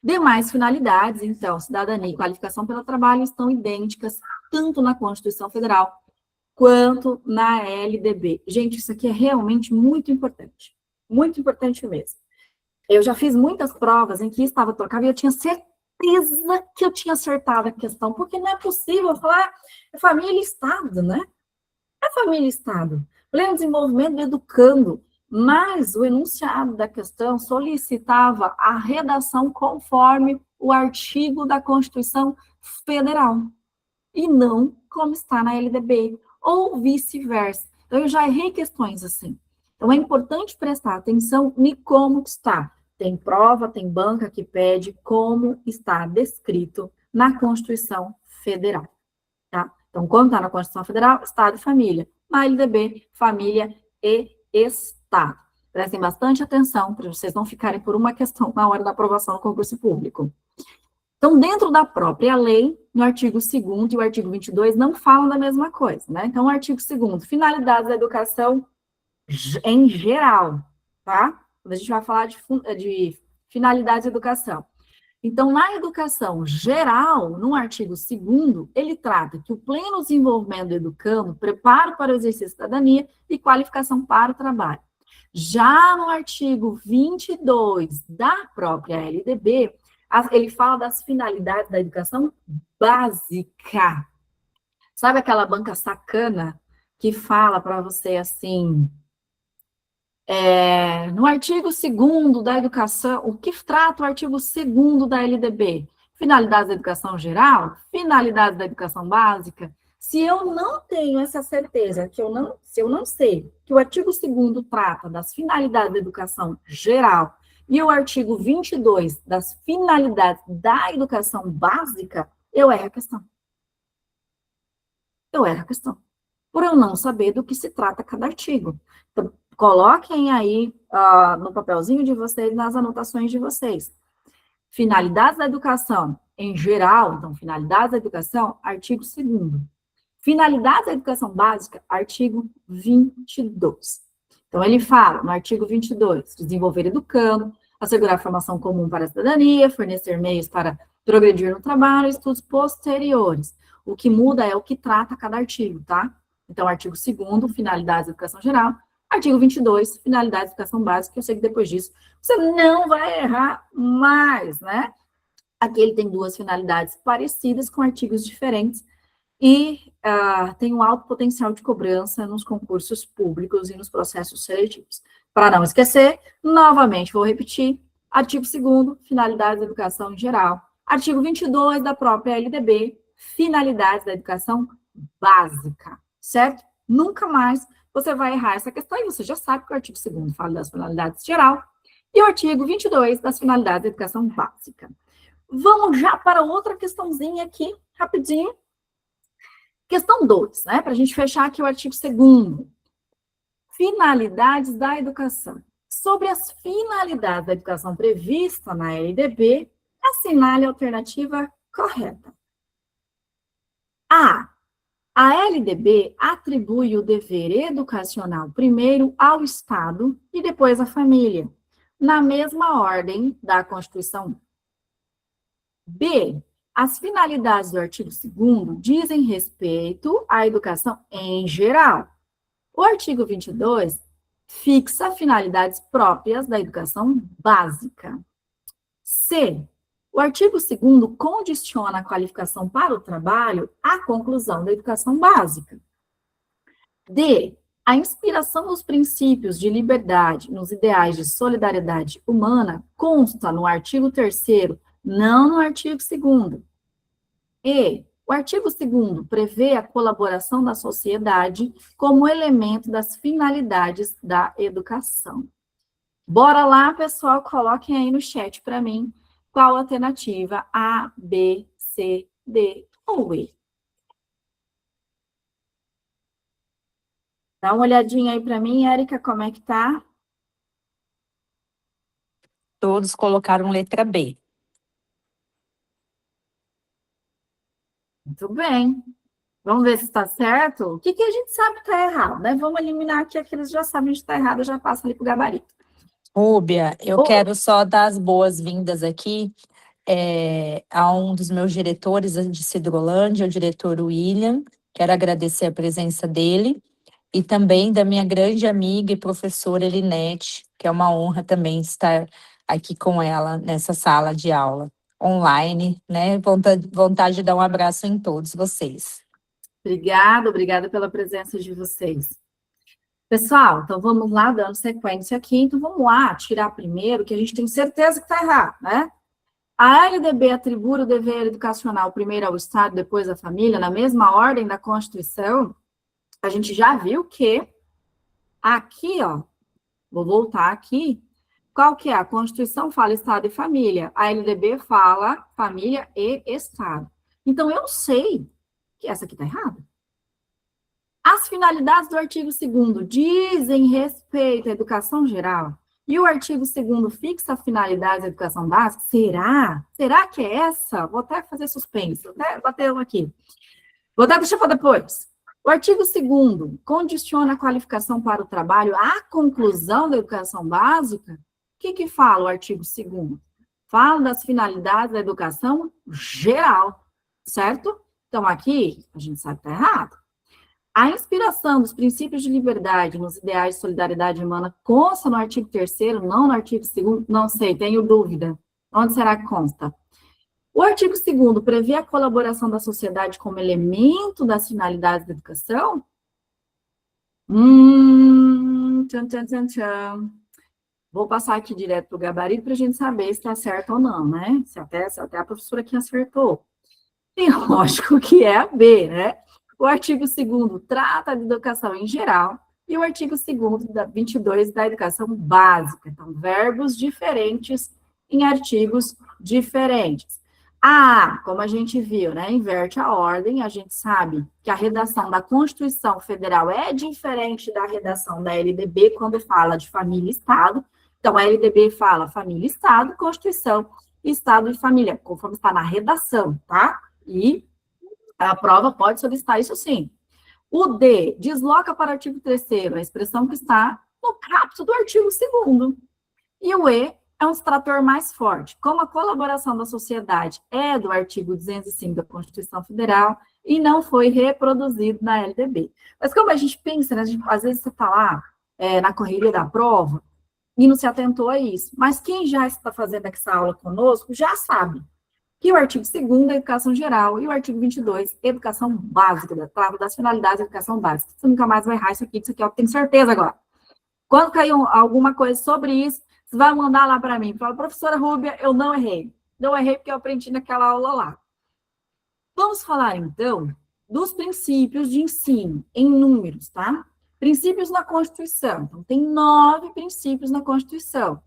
Demais finalidades, então, cidadania e qualificação pelo trabalho estão idênticas tanto na Constituição Federal quanto na LDB. Gente, isso aqui é realmente muito importante mesmo. Eu já fiz muitas provas em que estava trocado e eu tinha certeza que eu tinha acertado a questão, porque não é possível falar é família e Estado, né? É família e Estado. Pleno desenvolvimento do educando, mas o enunciado da questão solicitava a redação conforme o artigo da Constituição Federal, e não como está na LDB, ou vice-versa. Então, eu já errei questões assim. Então, é importante prestar atenção em como está. Tem prova, tem banca que pede como está descrito na Constituição Federal. Tá? Então, como está na Constituição Federal, Estado e família. Na LDB, família e Estado. Prestem bastante atenção para vocês não ficarem por uma questão na hora da aprovação do concurso público. Então, dentro da própria lei, no artigo 2º e o artigo 22 não falam da mesma coisa, né? Então, o artigo 2º, finalidades da educação em geral, tá? Quando a gente vai falar de finalidades da educação. Então, na educação geral, no artigo 2º, ele trata que o pleno desenvolvimento do educando, preparo para o exercício da cidadania e qualificação para o trabalho. Já no artigo 22 da própria LDB, ele fala das finalidades da educação básica. Sabe aquela banca sacana que fala para você assim, no artigo 2º da educação, o que trata o artigo 2º da LDB? Finalidades da educação geral, finalidades da educação básica. Se eu não tenho essa certeza, se eu não sei que o artigo 2º trata das finalidades da educação geral e o artigo 22 das finalidades da educação básica, eu erro a questão. Eu erro a questão. Por eu não saber do que se trata cada artigo. Então, coloquem aí no papelzinho de vocês, nas anotações de vocês. Finalidades da educação em geral, então, finalidades da educação, artigo 2º. Finalidades da educação básica, artigo 22. Então, ele fala, no artigo 22, desenvolver educando, assegurar formação comum para a cidadania, fornecer meios para progredir no trabalho e estudos posteriores. O que muda é o que trata cada artigo, tá? Então, artigo 2º, finalidades da educação geral. Artigo 22, finalidades da educação básica. Eu sei que depois disso você não vai errar mais, né? Aqui ele tem duas finalidades parecidas com artigos diferentes e tem um alto potencial de cobrança nos concursos públicos e nos processos seletivos. Para não esquecer, novamente vou repetir, artigo 2º, finalidades da educação em geral. Artigo 22 da própria LDB, finalidades da educação básica, certo? Nunca mais você vai errar essa questão e você já sabe que o artigo 2º fala das finalidades geral e o artigo 22 das finalidades da educação básica. Vamos já para outra questãozinha aqui, rapidinho. Questão 2, né? Para a gente fechar aqui o artigo 2º. Finalidades da educação. Sobre as finalidades da educação prevista na LDB, assinale a alternativa correta. A LDB atribui o dever educacional primeiro ao Estado e depois à família, na mesma ordem da Constituição. B. As finalidades do artigo 2º dizem respeito à educação em geral. O artigo 22 fixa finalidades próprias da educação básica. C. O artigo 2º condiciona a qualificação para o trabalho à conclusão da educação básica. D. A inspiração dos princípios de liberdade nos ideais de solidariedade humana consta no artigo 3º, não no artigo 2º. E. O artigo 2º prevê a colaboração da sociedade como elemento das finalidades da educação. Bora lá, pessoal, coloquem aí no chat para mim qual a alternativa A, B, C, D ou E. Dá uma olhadinha aí para mim, Érica, como é que tá? Todos colocaram letra B. Muito bem. Vamos ver se está certo. O que a gente sabe que está errado, né? Vamos eliminar aqui aqueles que já sabem que está errado, já passa ali para o gabarito. Rúbia, eu quero só dar as boas-vindas aqui a um dos meus diretores de Cidrolândia, o diretor William. Quero agradecer a presença dele. E também da minha grande amiga e professora Elinete, que é uma honra também estar aqui com ela nessa sala de aula online, né? Vontade de dar um abraço em todos vocês. Obrigada pela presença de vocês. Pessoal, então vamos lá, dando sequência aqui. Então vamos lá, tirar primeiro, que a gente tem certeza que está errado, né? A LDB atribui o dever educacional primeiro ao Estado, depois à família, na mesma ordem da Constituição. A gente já viu que aqui, ó, vou voltar aqui, qual que é? A Constituição fala Estado e família, a LDB fala família e Estado. Então, eu sei que essa aqui está errada. As finalidades do artigo 2º dizem respeito à educação geral, e o artigo 2º fixa a finalidade da educação básica. Será? Será que é essa? Vou até fazer suspense, vou até bater uma aqui. Vou até deixar para depois. O artigo 2º condiciona a qualificação para o trabalho à conclusão da educação básica. O que fala o artigo 2º? Fala das finalidades da educação geral, certo? Então, aqui, a gente sabe que está errado. A inspiração dos princípios de liberdade nos ideais de solidariedade humana consta no artigo 3º, não no artigo 2º? Não sei, tenho dúvida. Onde será que consta? O artigo 2º prevê a colaboração da sociedade como elemento das finalidades da educação? Tchan, tchan, tchan, tchan. Vou passar aqui direto para o gabarito para a gente saber se está certo ou não, né? Se até a professora aqui acertou. E lógico que é a B, né? O artigo 2º trata de educação em geral e o artigo 2º da 22 da educação básica. Então, verbos diferentes em artigos diferentes. Como a gente viu, né, inverte a ordem, a gente sabe que a redação da Constituição Federal é diferente da redação da LDB quando fala de família e Estado. Então, a LDB fala família e Estado, Constituição, Estado e família, conforme está na redação, tá? E a prova pode solicitar isso sim. O D, desloca para o artigo 3º, a expressão que está no caput do artigo 2º. E o E é um extrator mais forte. Como a colaboração da sociedade é do artigo 205 da Constituição Federal e não foi reproduzido na LDB. Mas como a gente pensa, né, às vezes você está lá na correria da prova e não se atentou a isso. Mas quem já está fazendo essa aula conosco já sabe que o artigo 2º é educação geral e o artigo 22, educação básica, trata das finalidades da educação básica. Você nunca mais vai errar isso aqui eu tenho certeza agora. Quando cair alguma coisa sobre isso, você vai mandar lá para mim. Fala, professora Rúbia, eu não errei. Não errei porque eu aprendi naquela aula lá. Vamos falar, então, dos princípios de ensino, em números, tá? Princípios na Constituição. Então, tem 9 princípios na Constituição.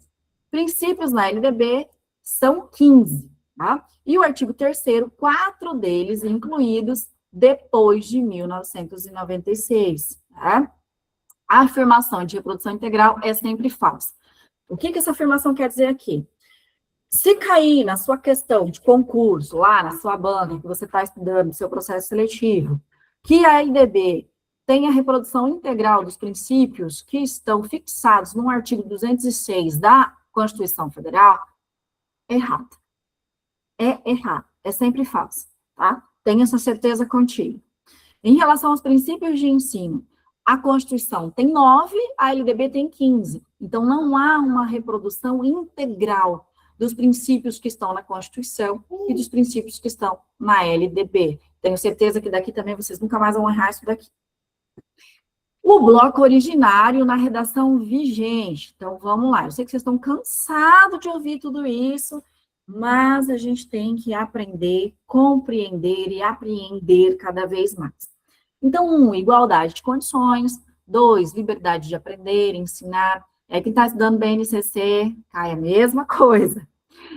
Princípios na LDB são 15, tá? E o artigo 3º, 4 deles incluídos depois de 1996, tá? A afirmação de reprodução integral é sempre falsa. O que essa afirmação quer dizer aqui? Se cair na sua questão de concurso, lá na sua banca, que você está estudando, no seu processo seletivo, que a LDB tem a reprodução integral dos princípios que estão fixados no artigo 206 da Constituição Federal, é errado. É errado. É sempre falso, tá? Tenha essa certeza contigo. Em relação aos princípios de ensino, a Constituição tem 9, a LDB tem 15. Então, não há uma reprodução integral dos princípios que estão na Constituição e dos princípios que estão na LDB. Tenho certeza que daqui também vocês nunca mais vão errar isso daqui. O bloco originário na redação vigente. Então, vamos lá. Eu sei que vocês estão cansados de ouvir tudo isso, mas a gente tem que aprender, compreender e apreender cada vez mais. Então, 1, igualdade de condições. 2, liberdade de aprender, ensinar. Quem está estudando BNCC, cai a mesma coisa.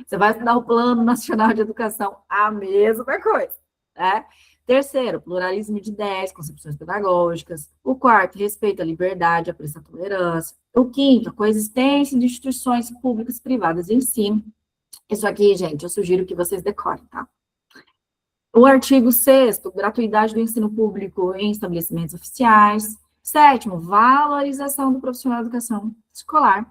Você vai estudar o Plano Nacional de Educação, a mesma coisa, né? 3º, pluralismo de ideias, concepções pedagógicas. O 4º, respeito à liberdade, apreço à tolerância. O 5º, coexistência de instituições públicas e privadas de ensino. Isso aqui, gente, eu sugiro que vocês decorem, tá? O artigo 6º, gratuidade do ensino público em estabelecimentos oficiais. 7º, valorização do profissional de educação escolar.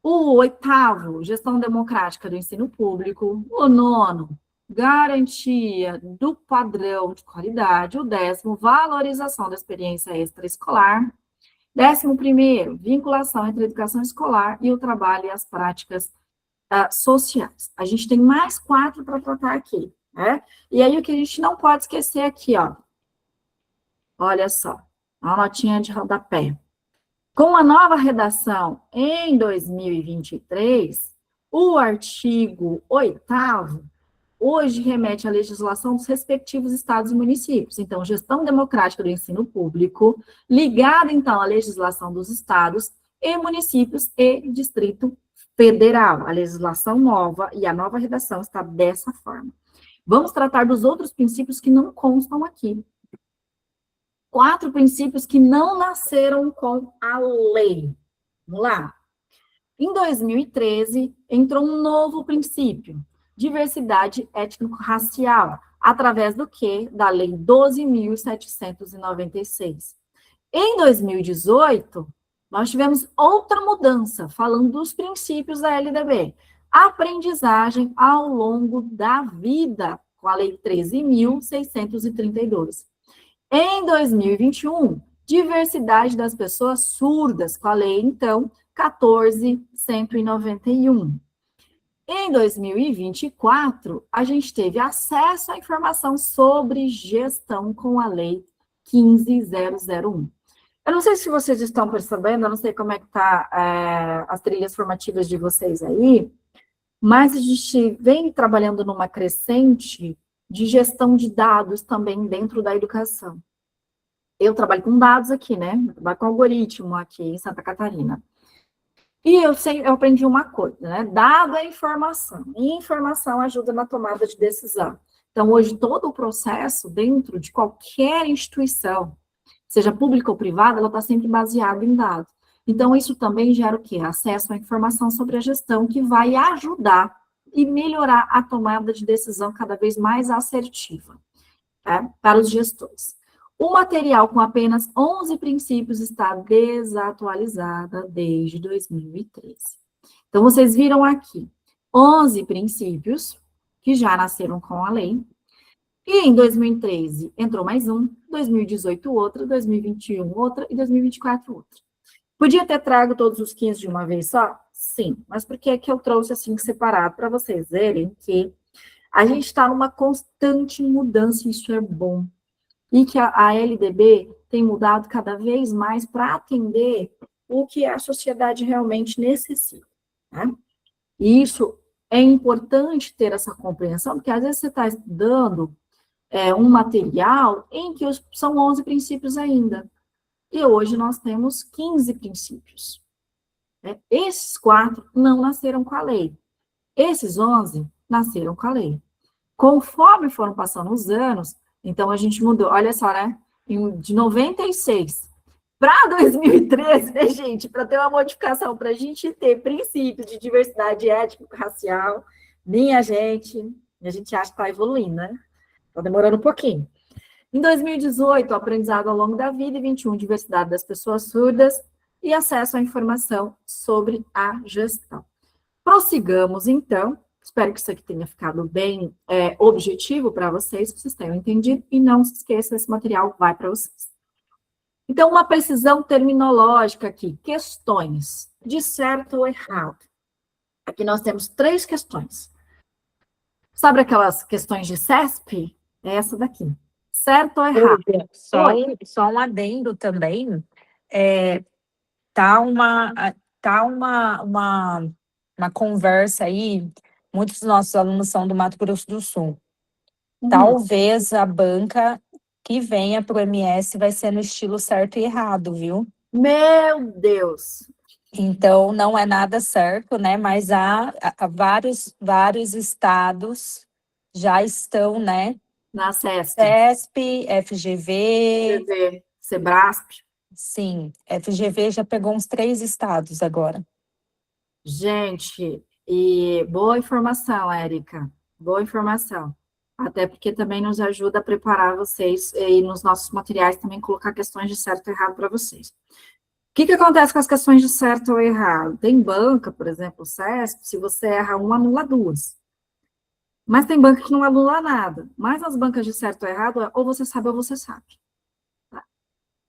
O 8º, gestão democrática do ensino público. O 9º, garantia do padrão de qualidade. O 10º, valorização da experiência extraescolar. 11º, vinculação entre a educação escolar e o trabalho e as práticas sociais. A gente tem mais 4 para tratar aqui, né? E aí, o que a gente não pode esquecer aqui, ó. Olha só, uma notinha de rodapé. Com a nova redação em 2023, o artigo 8º hoje remete à legislação dos respectivos estados e municípios. Então, gestão democrática do ensino público, ligada, então, à legislação dos estados e municípios e Distrito Federal. A legislação nova e a nova redação está dessa forma. Vamos tratar dos outros princípios que não constam aqui. 4 princípios que não nasceram com a lei. Vamos lá. Em 2013, entrou um novo princípio, diversidade étnico-racial, através do quê? Da Lei 12.796. Em 2018, nós tivemos outra mudança, falando dos princípios da LDB. Aprendizagem ao longo da vida, com a Lei 13.632. Em 2021, diversidade das pessoas surdas, com a lei, então, 14.191. Em 2024, a gente teve acesso à informação sobre gestão com a lei 15.001. Eu não sei se vocês estão percebendo, eu não sei como é que tá as trilhas formativas de vocês aí, mas a gente vem trabalhando numa crescente de gestão de dados também dentro da educação. Eu trabalho com dados aqui, né? Eu trabalho com algoritmo aqui em Santa Catarina. E eu aprendi uma coisa, né? Dado é informação. E informação ajuda na tomada de decisão. Então, hoje, todo o processo dentro de qualquer instituição, seja pública ou privada, ela está sempre baseada em dados. Então, isso também gera o quê? Acesso à informação sobre a gestão, que vai ajudar e melhorar a tomada de decisão cada vez mais assertiva, né, para os gestores. O material com apenas 11 princípios está desatualizado desde 2013. Então, vocês viram aqui 11 princípios que já nasceram com a lei. E em 2013 entrou mais um, 2018 outro, 2021 outra e 2024 outra. Podia ter trago todos os 15 de uma vez só? Sim, mas por que é que eu trouxe assim separado? Para vocês verem que a gente está numa constante mudança e isso é bom. E que a LDB tem mudado cada vez mais para atender o que a sociedade realmente necessita, né? E isso é importante ter essa compreensão, porque às vezes você está estudando um material em que são 11 princípios ainda. E hoje nós temos 15 princípios. Né? Esses 4 não nasceram com a lei. Esses 11 nasceram com a lei. Conforme foram passando os anos, então a gente mudou. Olha só, né? De 96 para 2013, né, gente? Para ter uma modificação, para a gente ter princípios de diversidade étnico-racial, a gente acha que está evoluindo, né? Está demorando um pouquinho. Em 2018, aprendizado ao longo da vida, e 21, diversidade das pessoas surdas e acesso à informação sobre a gestão. Prossigamos, então. Espero que isso aqui tenha ficado bem objetivo para vocês, que vocês tenham entendido, e não se esqueça, esse material vai para vocês. Então, uma precisão terminológica aqui, questões de certo ou errado. Aqui nós temos 3 questões. Sabe aquelas questões de CESP? É essa daqui. Certo ou errado? Só um adendo também. Tá uma conversa aí, muitos dos nossos alunos são do Mato Grosso do Sul. Talvez a banca que venha para o MS vai ser no estilo certo e errado, viu? Meu Deus! Então, não é nada certo, né? Mas há vários estados já estão, né? Na CESP. CESP, FGV. Sebrasp. Sim, FGV já pegou uns 3 estados agora. Gente, e boa informação, Érica. Boa informação. Até porque também nos ajuda a preparar vocês e nos nossos materiais também colocar questões de certo e errado para vocês. O que acontece com as questões de certo ou errado? Tem banca, por exemplo, o CESP, se você erra uma, anula 2. Mas tem banca que não anula nada. Mas as bancas de certo ou errado, ou você sabe ou você sabe. Tá?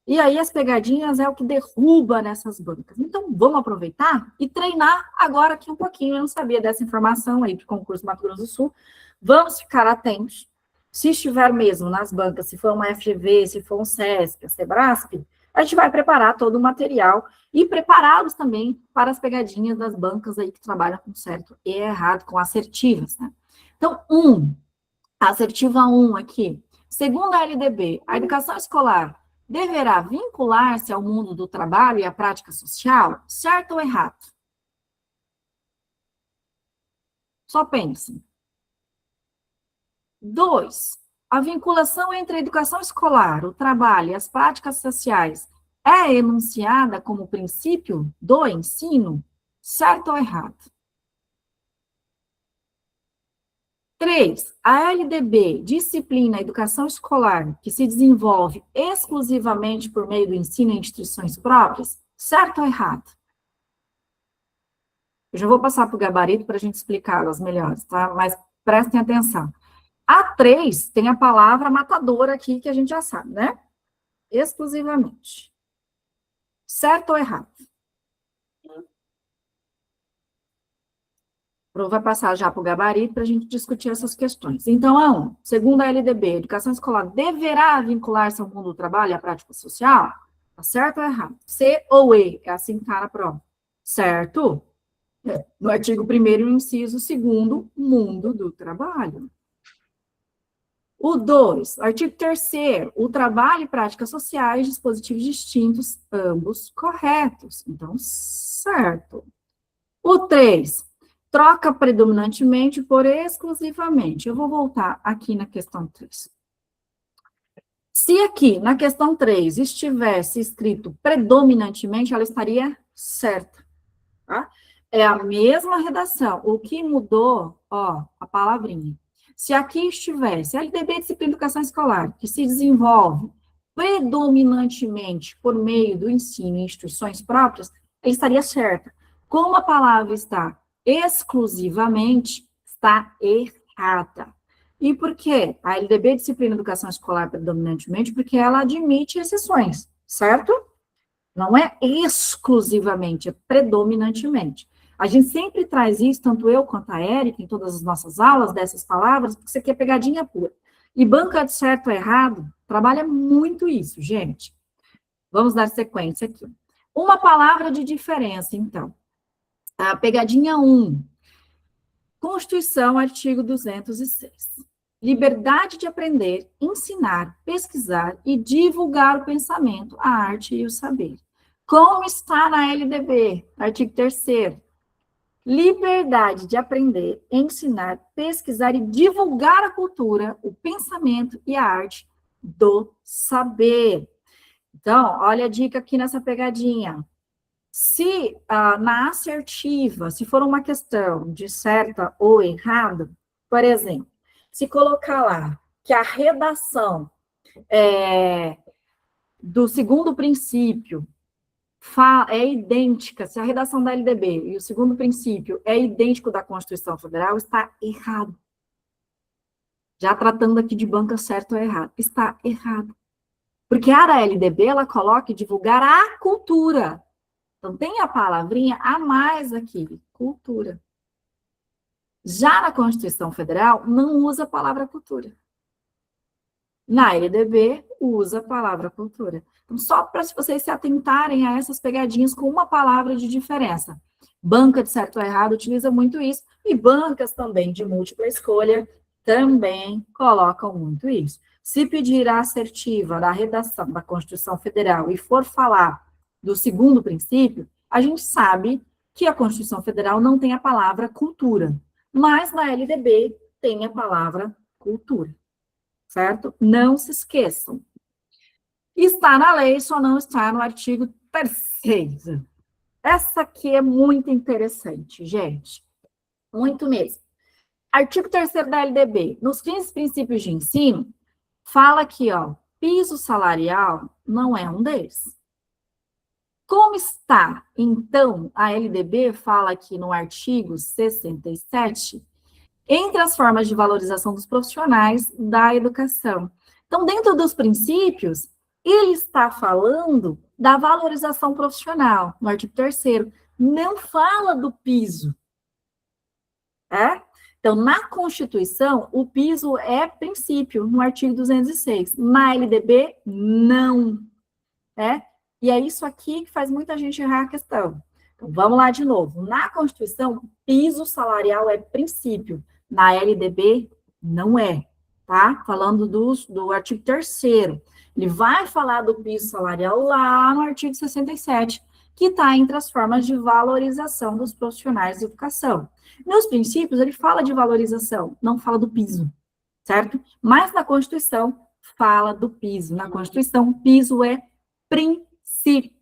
E aí as pegadinhas é o que derruba nessas bancas. Então, vamos aproveitar e treinar agora aqui um pouquinho. Eu não sabia dessa informação aí do concurso Mato Grosso do Sul. Vamos ficar atentos. Se estiver mesmo nas bancas, se for uma FGV, se for um SESC, a Sebrasp, a gente vai preparar todo o material e prepará-los também para as pegadinhas das bancas aí que trabalham com certo e errado, com assertivas, né? Então, assertiva 1 aqui. Segundo a LDB, a educação escolar deverá vincular-se ao mundo do trabalho e à prática social? Certo ou errado? Só pense. 2. A vinculação entre a educação escolar, o trabalho e as práticas sociais é enunciada como princípio do ensino? Certo ou errado? 3. A LDB disciplina a educação escolar que se desenvolve exclusivamente por meio do ensino em instituições próprias? Certo ou errado? Eu já vou passar para o gabarito para a gente explicá-las melhores, tá? Mas prestem atenção. A 3 tem a palavra matadora aqui, que a gente já sabe, né? Exclusivamente. Certo ou errado? Vai passar já para o gabarito para a gente discutir essas questões. Então, a 1, segundo a LDB, a educação escolar deverá vincular-se ao mundo do trabalho e à prática social? Tá certo ou errado? C ou E? É assim que está na prova. Certo? No artigo 1º, inciso 2º, mundo do trabalho. O 2, artigo 3º, o trabalho e práticas sociais, dispositivos distintos, ambos corretos. Então, certo. O 3, troca predominantemente por exclusivamente. Eu vou voltar aqui na questão 3. Se aqui, na questão 3, estivesse escrito predominantemente, ela estaria certa, tá? É a mesma redação. O que mudou, ó, a palavrinha. Se aqui estivesse LDB Disciplina de Educação Escolar, que se desenvolve predominantemente por meio do ensino em instituições próprias, ele estaria certa. Como a palavra está exclusivamente, está errada. E por quê? A LDB Disciplina de Educação Escolar predominantemente, porque ela admite exceções, certo? Não é exclusivamente, é predominantemente. A gente sempre traz isso, tanto eu quanto a Érica, em todas as nossas aulas, dessas palavras, porque isso aqui é pegadinha pura. E banca de certo ou errado trabalha muito isso, gente. Vamos dar sequência aqui. Uma palavra de diferença, então. A pegadinha 1. Constituição, artigo 206. Liberdade de aprender, ensinar, pesquisar e divulgar o pensamento, a arte e o saber. Como está na LDB, artigo 3º. Liberdade de aprender, ensinar, pesquisar e divulgar a cultura, o pensamento e a arte do saber. Então, olha a dica aqui nessa pegadinha. Se na assertiva, se for uma questão de certa ou errada, por exemplo, se colocar lá que a redação do segundo princípio é idêntica, se a redação da LDB e o segundo princípio é idêntico da Constituição Federal, está errado. Já tratando aqui de banca certo ou errado. Está errado. Porque a da LDB, ela coloca divulgar a cultura. Então, tem a palavrinha a mais aqui, cultura. Já na Constituição Federal, não usa a palavra cultura. Na LDB, usa a palavra cultura. Então, só para vocês se atentarem a essas pegadinhas com uma palavra de diferença. Banca de certo ou errado utiliza muito isso, e bancas também de múltipla escolha também colocam muito isso. Se pedir a assertiva da redação da Constituição Federal e for falar do segundo princípio, a gente sabe que a Constituição Federal não tem a palavra cultura, mas na LDB tem a palavra cultura. Certo? Não se esqueçam. Está na lei, só não está no artigo 3º. Essa aqui é muito interessante, gente. Muito mesmo. Artigo 3º da LDB. Nos 15 princípios de ensino, fala aqui, ó, piso salarial não é um deles. Como está, então, a LDB fala aqui no artigo 67, entre as formas de valorização dos profissionais da educação. Então, dentro dos princípios, Ele está falando da valorização profissional, no artigo 3º. Não fala do piso. Então, na Constituição, o piso é princípio, no artigo 206. Na LDB, não. E é isso aqui que faz muita gente errar a questão. Então, vamos lá de novo. Na Constituição, piso salarial é princípio. Na LDB, não é. Tá? Falando do artigo 3º. Ele vai falar do piso salarial lá no artigo 67, que está entre as formas de valorização dos profissionais de educação. Nos princípios, ele fala de valorização, não fala do piso, certo? Mas na Constituição, fala do piso. Na Constituição, piso é princípio,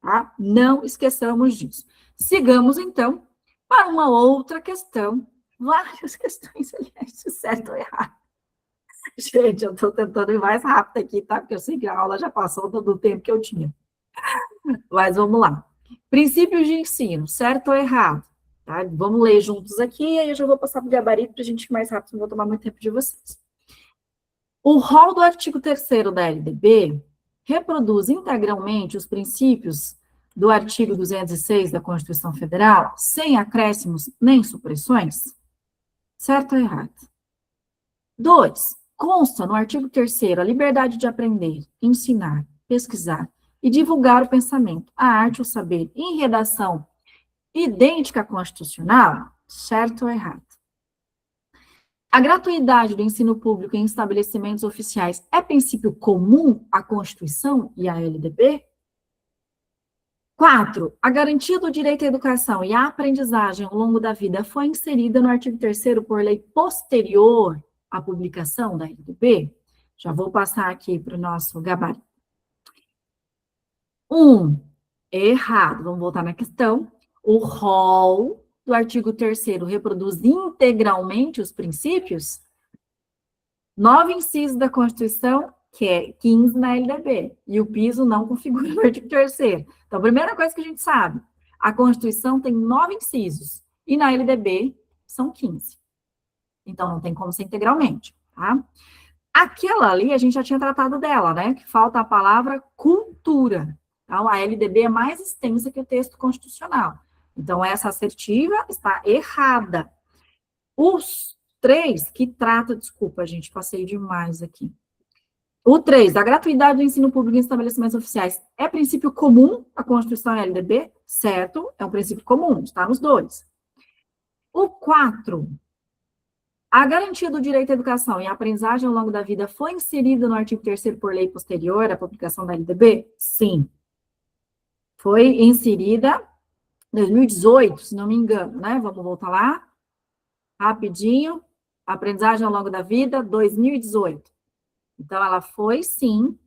tá? Não esqueçamos disso. Sigamos, então, para uma outra questão. Várias questões, aliás, de certo ou errado. Gente, eu estou tentando ir mais rápido aqui, tá? Porque eu sei que a aula já passou todo o tempo que eu tinha. Mas vamos lá. Princípios de ensino, certo ou errado? Tá? Vamos ler juntos aqui, aí eu já vou passar para o gabarito para a gente ir mais rápido, não vou tomar muito tempo de vocês. O rol do artigo 3º da LDB reproduz integralmente os princípios do artigo 206 da Constituição Federal, sem acréscimos nem supressões? Certo ou errado? 2. Consta no artigo 3º a liberdade de aprender, ensinar, pesquisar e divulgar o pensamento, a arte, o saber, em redação idêntica à constitucional? Certo ou errado? A gratuidade do ensino público em estabelecimentos oficiais é princípio comum à Constituição e à LDB? 4. A garantia do direito à educação e à aprendizagem ao longo da vida foi inserida no artigo 3º por lei posterior à publicação da LDB? Já vou passar aqui para o nosso gabarito. 1. Errado. Vamos voltar na questão. O rol do artigo 3º reproduz integralmente os princípios? 9 incisos da Constituição, que é 15 na LDB, e o piso não configura no artigo 3º. Então, a primeira coisa que a gente sabe, a Constituição tem 9 incisos, e na LDB são 15. Então, não tem como ser integralmente, tá? Aquela ali, a gente já tinha tratado dela, né? Que falta a palavra cultura. Então, a LDB é mais extensa que o texto constitucional. Então, essa assertiva está errada. Os 3 que trata, desculpa, gente, passei demais aqui. O 3, a gratuidade do ensino público em estabelecimentos oficiais é princípio comum à Constituição e à LDB? Certo, é um princípio comum, está nos 2. O 4, a garantia do direito à educação e à aprendizagem ao longo da vida foi inserida no artigo 3º por lei posterior à publicação da LDB? Sim. Foi inserida em 2018, se não me engano, né? Vamos voltar lá. Rapidinho. Aprendizagem ao longo da vida, 2018. Então, ela foi, sim,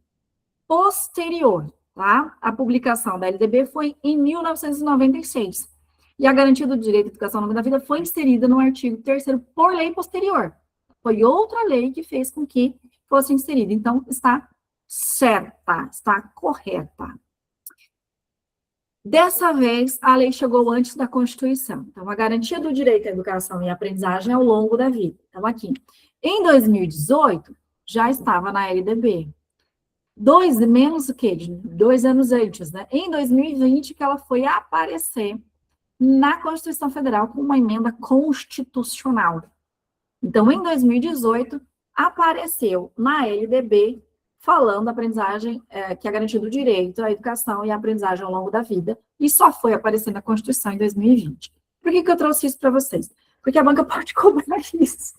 posterior, tá? A publicação da LDB foi em 1996. E a garantia do direito à educação ao longo da vida foi inserida no artigo 3º por lei posterior. Foi outra lei que fez com que fosse inserida. Então, está certa, está correta. Dessa vez, a lei chegou antes da Constituição. Então, a garantia do direito à educação e aprendizagem ao longo da vida. Então, aqui. Em 2018, já estava na LDB. Menos o quê? 2 anos antes, né? Em 2020, que ela foi aparecer na Constituição Federal com uma emenda constitucional. Então, em 2018, apareceu na LDB falando da aprendizagem, que é a garantia do direito à educação e à aprendizagem ao longo da vida, e só foi aparecer na Constituição em 2020. Por que eu trouxe isso para vocês? Porque a banca pode cobrar isso.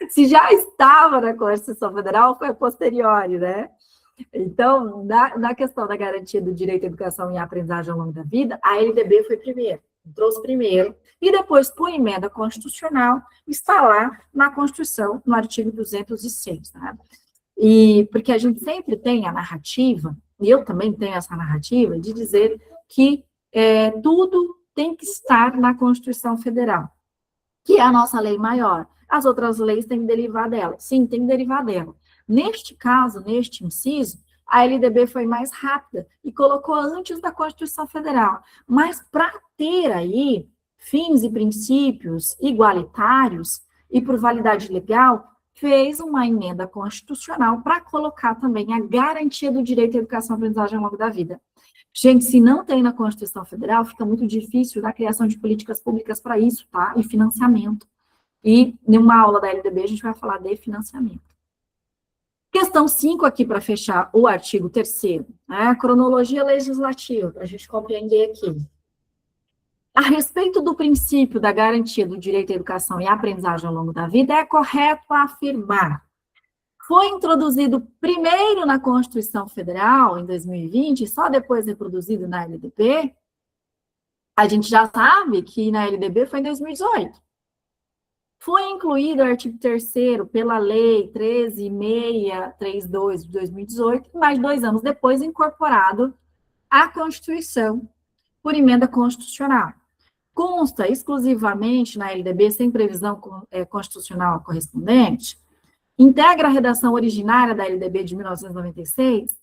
Se já estava na Constituição Federal, foi a posteriori, né? Então, na questão da garantia do direito à educação e à aprendizagem ao longo da vida, a LDB foi primeiro, trouxe primeiro, e depois, por emenda constitucional, está lá na Constituição, no artigo 206, né? E porque a gente sempre tem a narrativa, e eu também tenho essa narrativa, de dizer que tudo tem que estar na Constituição Federal, que é a nossa lei maior. As outras leis têm que derivar dela. Sim, tem que derivar dela. Neste caso, neste inciso, a LDB foi mais rápida e colocou antes da Constituição Federal. Mas para ter aí fins e princípios igualitários e por validade legal, fez uma emenda constitucional para colocar também a garantia do direito à educação e aprendizagem ao longo da vida. Gente, se não tem na Constituição Federal, fica muito difícil a criação de políticas públicas para isso, tá? E financiamento. E numa aula da LDB a gente vai falar de financiamento. Questão 5 aqui para fechar o artigo 3º, né? A cronologia legislativa, para a gente compreender aqui. A respeito do princípio da garantia do direito à educação e à aprendizagem ao longo da vida, é correto afirmar: foi introduzido primeiro na Constituição Federal, em 2020, e só depois reproduzido na LDB. A gente já sabe que na LDB foi em 2018. Foi incluído o artigo 3º pela Lei 13.632 de 2018, e mais 2 anos depois incorporado à Constituição por emenda constitucional. Consta exclusivamente na LDB, sem previsão constitucional correspondente, integra a redação originária da LDB de 1996,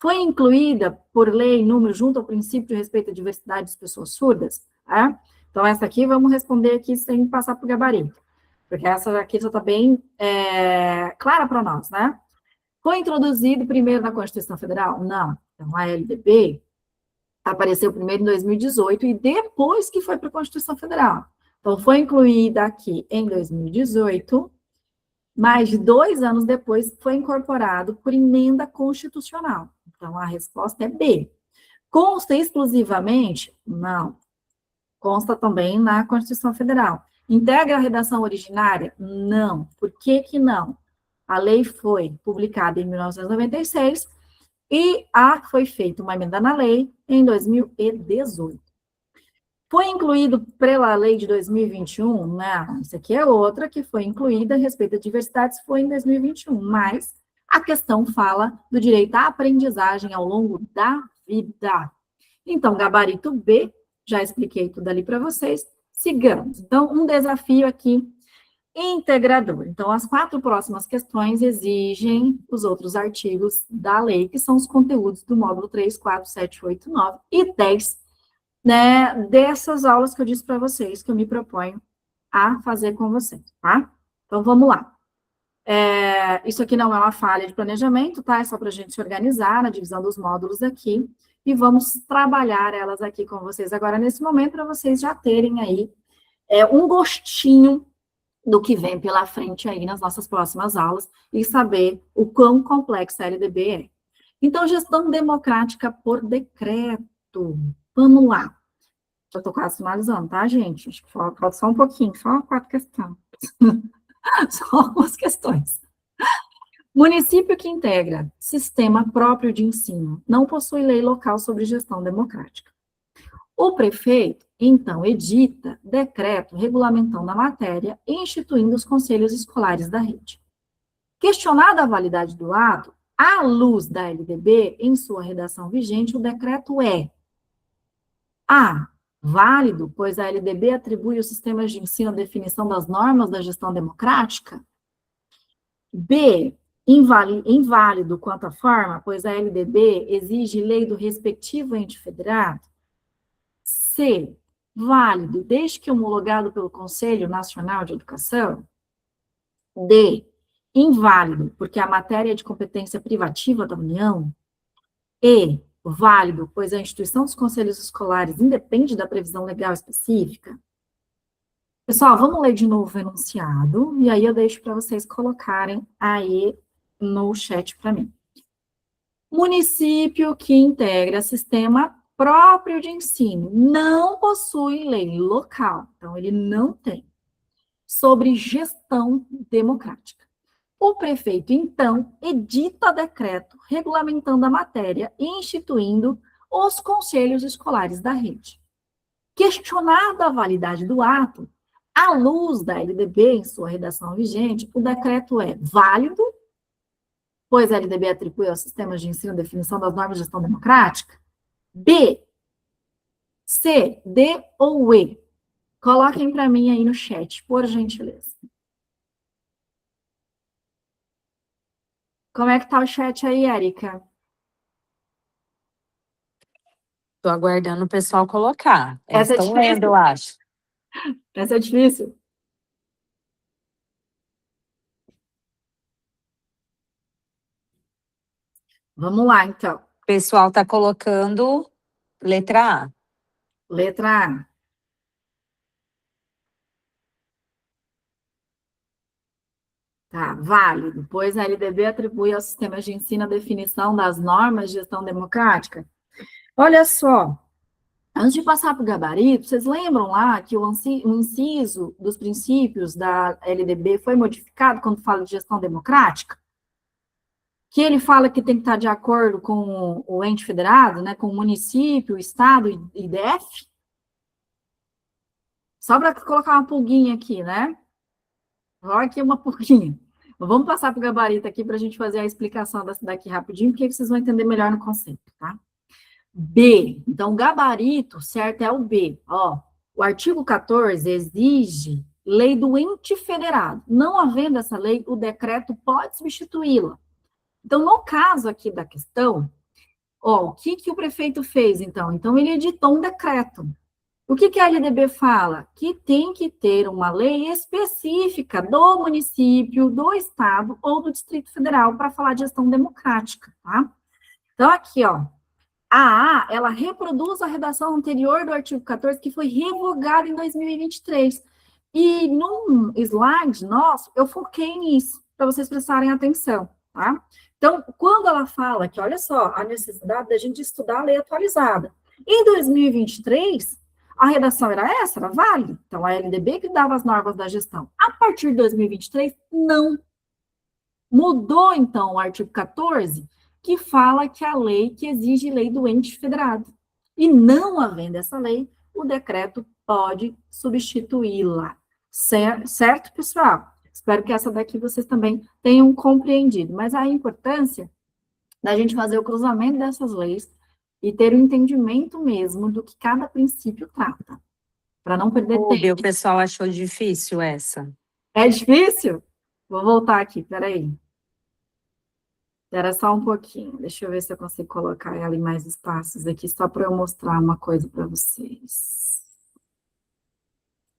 foi incluída por lei número junto ao princípio de respeito à diversidade das pessoas surdas, tá? Então, essa aqui, vamos responder aqui sem passar por gabarito, porque essa aqui já está bem clara para nós, né? Foi introduzido primeiro na Constituição Federal? Não. Então, a LDB apareceu primeiro em 2018 e depois que foi para a Constituição Federal. Então, foi incluída aqui em 2018, mais de 2 anos depois foi incorporado por emenda constitucional. Então, a resposta é B. Consta exclusivamente? Não. Consta também na Constituição Federal. Integra a redação originária? Não. Por que que não? A lei foi publicada em 1996 e foi feita uma emenda na lei em 2018. Foi incluído pela lei de 2021? Não, isso aqui é outra que foi incluída a respeito da diversidade, foi em 2021, mas a questão fala do direito à aprendizagem ao longo da vida. Então, gabarito B, já expliquei tudo ali para vocês, sigamos. Então, um desafio aqui, integrador. Então, as 4 próximas questões exigem os outros artigos da lei, que são os conteúdos do módulo 3, 4, 7, 8, 9 e 10, né, dessas aulas que eu disse para vocês, que eu me proponho a fazer com vocês, tá? Então, vamos lá. Isso aqui não é uma falha de planejamento, tá? É só para a gente se organizar na divisão dos módulos aqui, e vamos trabalhar elas aqui com vocês agora nesse momento, para vocês já terem aí um gostinho do que vem pela frente aí nas nossas próximas aulas, e saber o quão complexa a LDB é. Então, gestão democrática por decreto. Vamos lá. Já estou quase finalizando, tá, gente? Acho que falta só um pouquinho, só 4 questões. Só algumas questões. Município que integra sistema próprio de ensino não possui lei local sobre gestão democrática. O prefeito, então, edita decreto regulamentando a matéria e instituindo os conselhos escolares da rede. Questionada a validade do ato, à luz da LDB, em sua redação vigente, o decreto é: A, válido, pois a LDB atribui aos sistemas de ensino a definição das normas da gestão democrática. B, inválido quanto à forma, pois a LDB exige lei do respectivo ente federado. C, válido, desde que homologado pelo Conselho Nacional de Educação. D, inválido, porque a matéria é de competência privativa da União. E, válido, pois a instituição dos conselhos escolares independe da previsão legal específica. Pessoal, vamos ler de novo o enunciado, e aí eu deixo para vocês colocarem aí no chat para mim. Município que integra sistema próprio de ensino não possui lei local, então ele não tem, sobre gestão democrática. O prefeito, então, edita decreto regulamentando a matéria e instituindo os conselhos escolares da rede. Questionada a validade do ato, à luz da LDB em sua redação vigente, o decreto é válido, pois a LDB atribui aos sistemas de ensino a definição das normas de gestão democrática. B, C, D ou E? Coloquem para mim aí no chat, por gentileza. Como é que tá o chat aí, Érica? Estou aguardando o pessoal colocar. Eles Essa é estão difícil. lendo, eu acho. Essa é difícil. Vamos lá, então. O pessoal está colocando letra A. Letra A. Tá, válido. Pois a LDB atribui ao sistema de ensino a definição das normas de gestão democrática. Olha só, antes de passar para o gabarito, vocês lembram lá que o inciso dos princípios da LDB foi modificado quando fala de gestão democrática? Que ele fala que tem que estar de acordo com o ente federado, né, com o município, o estado e IDF? Só para colocar uma pulguinha aqui, né? Olha aqui uma pulguinha. Vamos passar para o gabarito aqui para a gente fazer a explicação dessa daqui rapidinho, porque vocês vão entender melhor no conceito, tá? B. Então, o gabarito, certo, é o B. Ó, o artigo 14 exige lei do ente federado. Não havendo essa lei, o decreto pode substituí-la. Então, no caso aqui da questão, ó, o que o prefeito fez, então? Então, ele editou um decreto. O que a LDB fala? Que tem que ter uma lei específica do município, do estado ou do Distrito Federal para falar de gestão democrática, tá? Então, aqui, ó, a A, ela reproduz a redação anterior do artigo 14, que foi revogada em 2023. E num slide nosso, eu foquei nisso, para vocês prestarem atenção, tá? Então, quando ela fala que, olha só, a necessidade da gente estudar a lei atualizada. Em 2023, a redação era essa, era válida. Então, a LDB que dava as normas da gestão. A partir de 2023, não. Mudou, então, o artigo 14, que fala que a lei que exige lei do ente federado. E não havendo essa lei, o decreto pode substituí-la. Certo, pessoal? Espero que essa daqui vocês também tenham compreendido. Mas a importância da gente fazer o cruzamento dessas leis e ter o entendimento mesmo do que cada princípio trata, para não perder tempo. O pessoal achou difícil essa. É difícil? Vou voltar aqui, peraí. Espera só um pouquinho, deixa eu ver se eu consigo colocar ela em mais espaços aqui, só para eu mostrar uma coisa para vocês.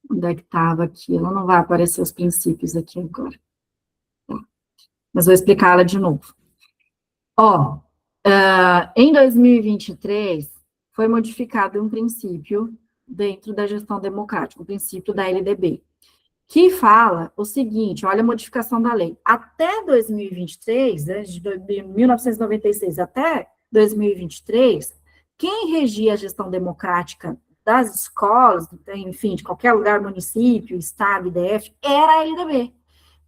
Onde é que estava aqui? Ela não vai aparecer os princípios aqui agora. Tá. Mas vou explicar ela de novo. Ó, em 2023, foi modificado um princípio dentro da gestão democrática, o princípio da LDB, que fala o seguinte, olha a modificação da lei. Até 2023, de 1996 até 2023, quem regia a gestão democrática das escolas, enfim, de qualquer lugar, município, estado, IDF, era a LDB.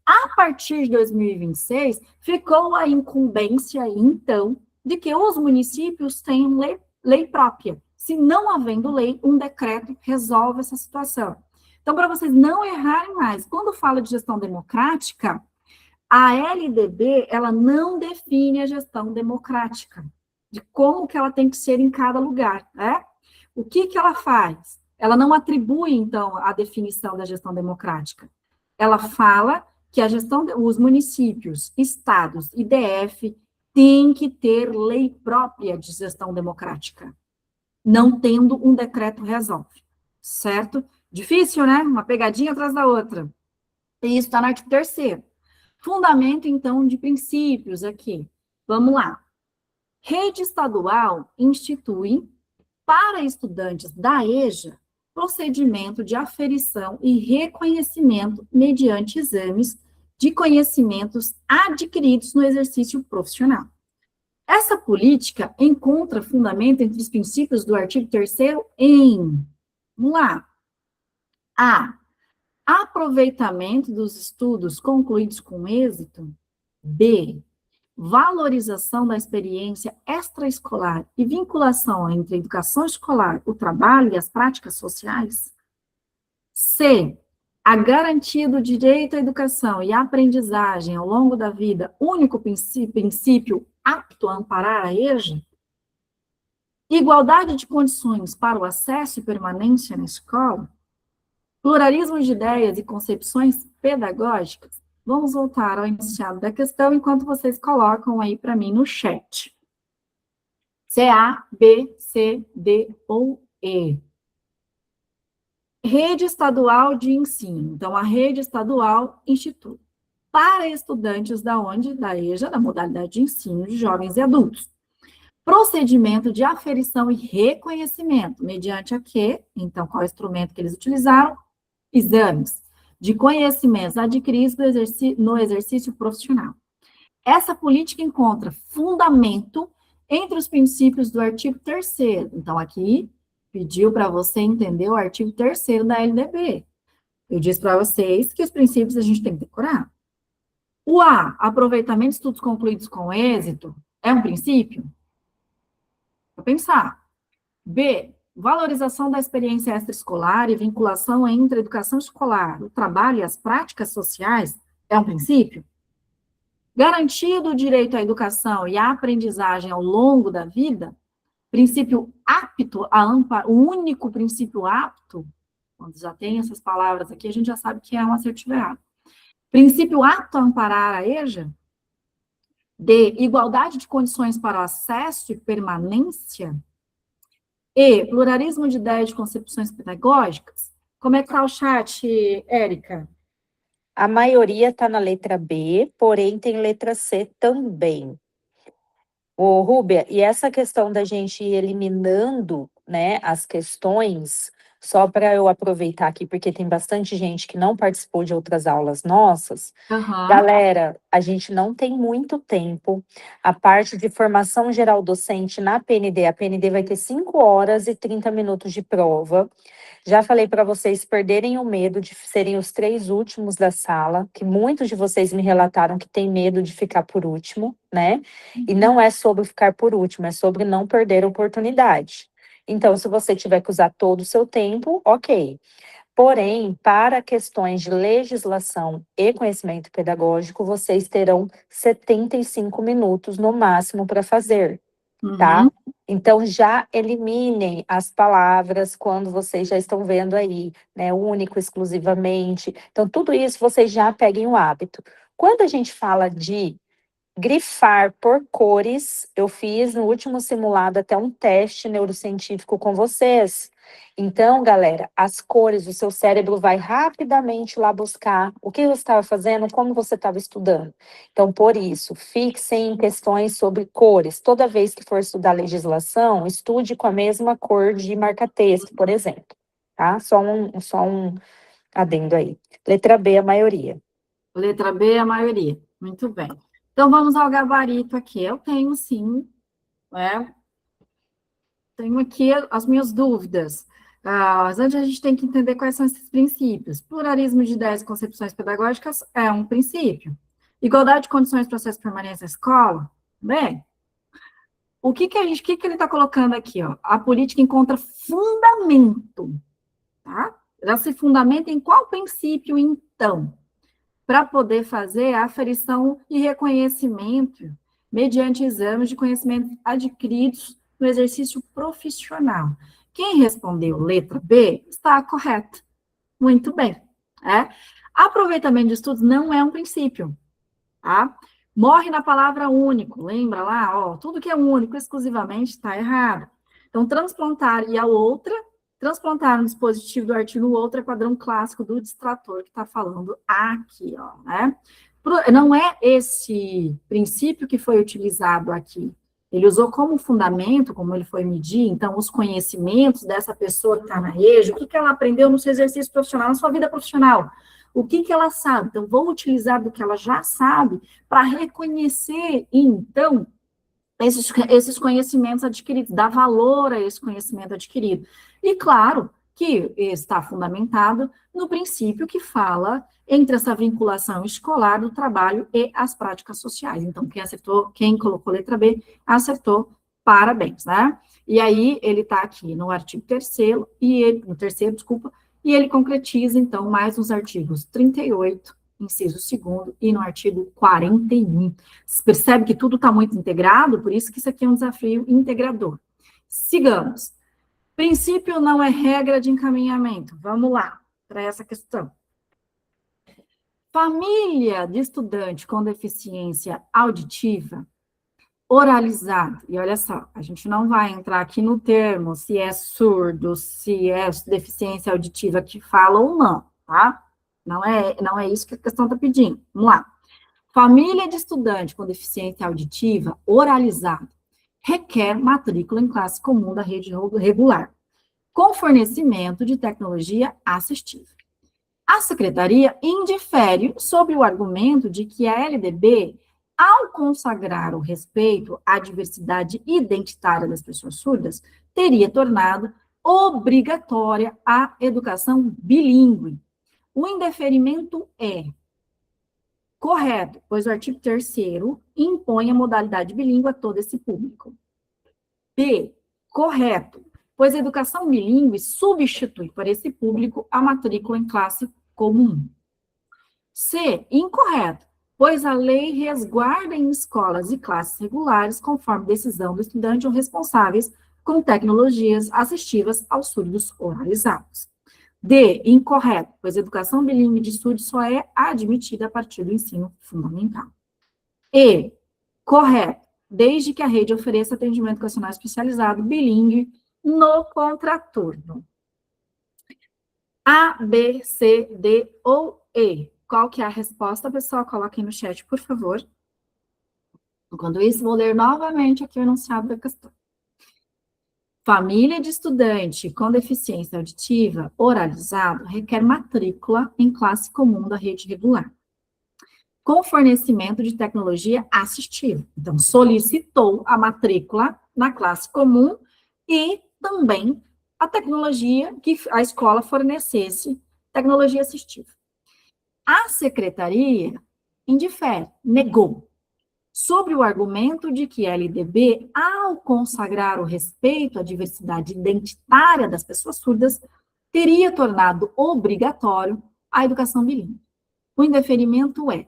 A partir de 2026, ficou a incumbência, então, de que os municípios tenham lei própria. Se não havendo lei, um decreto resolve essa situação. Então, para vocês não errarem mais, quando fala de gestão democrática, a LDB, ela não define a gestão democrática, de como que ela tem que ser em cada lugar, né? O que ela faz? Ela não atribui, então, a definição da gestão democrática. Ela fala que a gestão, os municípios, estados e DF têm que ter lei própria de gestão democrática. Não tendo um decreto resolve, certo? Difícil, né? Uma pegadinha atrás da outra. E isso está no artigo 3º. Fundamento, então, de princípios aqui. Vamos lá. Rede estadual institui, para estudantes da EJA, procedimento de aferição e reconhecimento mediante exames de conhecimentos adquiridos no exercício profissional. Essa política encontra fundamento entre os princípios do artigo 3º em, vamos lá, A, aproveitamento dos estudos concluídos com êxito. B, valorização da experiência extraescolar e vinculação entre a educação escolar, o trabalho e as práticas sociais. C, a garantia do direito à educação e aprendizagem ao longo da vida, único princípio apto a amparar a EJA. Igualdade de condições para o acesso e permanência na escola. Pluralismo de ideias e concepções pedagógicas. Vamos voltar ao enunciado da questão enquanto vocês colocam aí para mim no chat. A, B, C, D ou E. Rede estadual de ensino. Então, a rede estadual institui para estudantes da onde? Da EJA, da modalidade de ensino de jovens e adultos. procedimento de aferição e reconhecimento, mediante a quê? Então, qual é o instrumento que eles utilizaram? Exames de conhecimentos adquiridos no exercício profissional. Essa política encontra fundamento entre os princípios do artigo 3º. Então, aqui, pediu para você entender o artigo 3º da LDB. Eu disse para vocês que os princípios a gente tem que decorar. O A, aproveitamento de estudos concluídos com êxito, é um princípio? Vou pensar. B, valorização da experiência extraescolar e vinculação entre a educação escolar, o trabalho e as práticas sociais, é um princípio? Garantido o direito à educação e à aprendizagem ao longo da vida, princípio apto a amparar, o único princípio apto, quando já tem essas palavras aqui, a gente já sabe que é um assertivo errado. Princípio apto a amparar a EJA. D, igualdade de condições para o acesso e permanência. E, pluralismo de ideias de concepções pedagógicas. Como é que está o chat, Érica? A maioria está na letra B, porém tem letra C também. Ô, Rúbia, e essa questão da gente ir eliminando, né, as questões, só para eu aproveitar aqui, porque tem bastante gente que não participou de outras aulas nossas. Galera, a gente não tem muito tempo. A parte de formação geral docente na PND, a PND vai ter 5 horas e 30 minutos de prova. Já falei para vocês perderem o medo de serem os 3 últimos da sala, que muitos de vocês me relataram que tem medo de ficar por último, né? E não é sobre ficar por último, é sobre não perder a oportunidade. Então, se você tiver que usar todo o seu tempo, ok. Porém, para questões de legislação e conhecimento pedagógico, vocês terão 75 minutos no máximo para fazer, tá? Então, já eliminem as palavras quando vocês já estão vendo aí, né? Único, exclusivamente. Então, tudo isso vocês já peguem o hábito. Quando a gente fala de grifar por cores, eu fiz no último simulado até um teste neurocientífico com vocês. Então, galera, as cores, o seu cérebro vai rapidamente lá buscar o que você estava fazendo, como você estava estudando. Então, por isso, fixem em questões sobre cores. Toda vez que for estudar legislação, estude com a mesma cor de marca-texto, por exemplo. Tá? Só um adendo aí. Letra B, a maioria. Letra B, a maioria. Muito bem. Então, vamos ao gabarito aqui. Eu tenho, sim, né? Tenho aqui as minhas dúvidas. Mas antes a gente tem que entender quais são esses princípios. Pluralismo de ideias e concepções pedagógicas é um princípio. Igualdade de condições para acesso e permanência à escola, bem. O que ele está colocando aqui, ó? A política encontra fundamento, tá? Ela se fundamenta em qual princípio, então? Para poder fazer a aferição e reconhecimento mediante exames de conhecimentos adquiridos no exercício profissional. Quem respondeu letra B está correto. Muito bem. Aproveitamento de estudos não é um princípio, tá? Morre na palavra único, lembra lá? Ó, tudo que é único exclusivamente está errado. Então, transplantar e a outra, transplantar um dispositivo do artigo no outro é padrão clássico do distrator que está falando aqui, ó, né? Não é esse princípio que foi utilizado aqui. Ele usou como fundamento, como ele foi medir, então, os conhecimentos dessa pessoa que está na EJA, o que ela aprendeu no seu exercício profissional, na sua vida profissional. O que ela sabe? Então, vou utilizar do que ela já sabe para reconhecer, então, esses conhecimentos adquiridos, dar valor a esse conhecimento adquirido. E, claro, que está fundamentado no princípio que fala entre essa vinculação escolar do trabalho e as práticas sociais. Então, quem acertou, quem colocou letra B, acertou, parabéns, né? E aí, ele está aqui no artigo 3º, no terceiro, desculpa, e ele concretiza, então, mais nos artigos 38, inciso 2º, e no artigo 41. Você percebe que tudo está muito integrado, por isso que isso aqui é um desafio integrador. Sigamos. Princípio não é regra de encaminhamento. Vamos lá, para essa questão. Família de estudante com deficiência auditiva oralizada. E olha só, a gente não vai entrar aqui no termo se é surdo, se é deficiência auditiva que fala ou não, tá? Não é isso que a questão está pedindo. Vamos lá. Família de estudante com deficiência auditiva oralizada requer matrícula em classe comum da rede regular, com fornecimento de tecnologia assistiva. A secretaria indifere sob o argumento de que a LDB, ao consagrar o respeito à diversidade identitária das pessoas surdas, teria tornado obrigatória a educação bilíngue. O indeferimento é correto, pois o artigo 3º impõe a modalidade bilíngue a todo esse público. B, correto, pois a educação bilíngue substitui para esse público a matrícula em classe comum. C, incorreto, pois a lei resguarda em escolas e classes regulares, conforme decisão do estudante ou responsáveis com tecnologias assistivas aos surdos oralizados. D, incorreto, pois a educação bilíngue de surdos só é admitida a partir do ensino fundamental. E, correto, desde que a rede ofereça atendimento educacional especializado bilíngue no contraturno. A, B, C, D ou E. Qual que é a resposta, pessoal? Coloquem no chat, por favor. Enquanto isso, vou ler novamente aqui o enunciado da questão. Família de estudante com deficiência auditiva oralizado requer matrícula em classe comum da rede regular, com fornecimento de tecnologia assistiva. Então, solicitou a matrícula na classe comum e também a tecnologia que a escola fornecesse, tecnologia assistiva. A secretaria indifere, negou, sobre o argumento de que a LDB, ao consagrar o respeito à diversidade identitária das pessoas surdas, teria tornado obrigatório a educação bilíngue. O indeferimento é.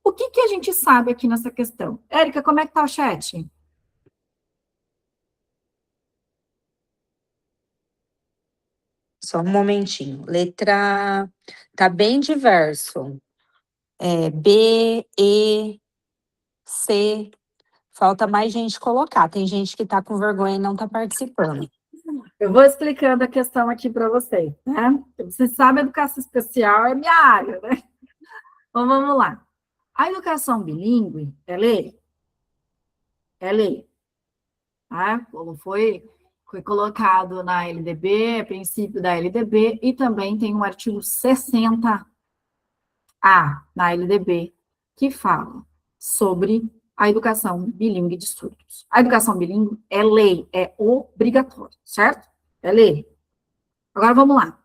O que a gente sabe aqui nessa questão? Érica, como é que está o chat? Só um momentinho. Letra tá bem diverso. B, E, C. Falta mais gente colocar. Tem gente que tá com vergonha e não tá participando. Eu vou explicando a questão aqui para vocês, né? Você sabe, educação especial é minha área, né? Então, vamos lá. A educação bilíngue é lei? É lei. Tá? Como foi colocado na LDB, é princípio da LDB, e também tem um artigo 60A na LDB, que fala sobre a educação bilíngue de surdos. A educação bilíngue é lei, é obrigatória, certo? É lei. Agora, vamos lá.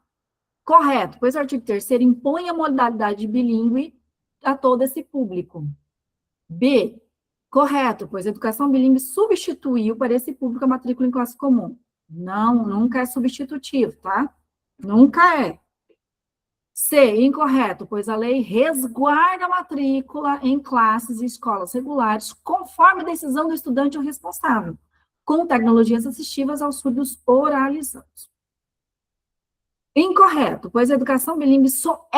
Correto, pois o artigo 3º impõe a modalidade bilíngue a todo esse público. B, correto, pois a educação bilíngue substituiu para esse público a matrícula em classe comum. Não, nunca é substitutivo, tá? Nunca é. C, incorreto, pois a lei resguarda a matrícula em classes e escolas regulares, conforme a decisão do estudante ou responsável, com tecnologias assistivas aos surdos oralizados. Incorreto, pois a educação bilíngue só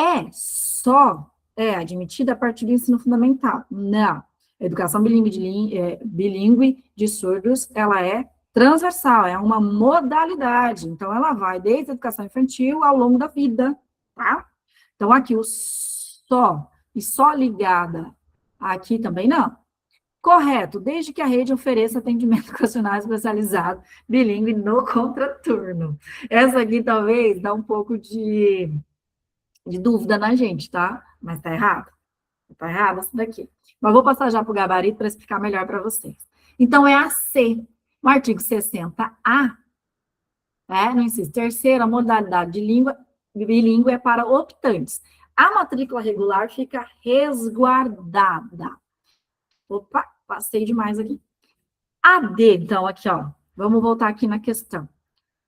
é admitida a partir do ensino fundamental. Não. A educação bilíngue de surdos, ela é transversal, é uma modalidade. Então, ela vai desde a educação infantil ao longo da vida, tá? Então, aqui o só e só ligada aqui também não. Correto, desde que a rede ofereça atendimento educacional especializado bilíngue no contraturno. Essa aqui talvez dá um pouco de dúvida na gente, tá? Mas tá errado. Tá errado essa daqui. Mas vou passar já para o gabarito para explicar melhor para vocês. Então, é a C. No artigo 60A, no inciso 3º, a modalidade de língua bilíngue é para optantes. A matrícula regular fica resguardada. Opa, passei demais aqui. A D, então, aqui, ó. Vamos voltar aqui na questão.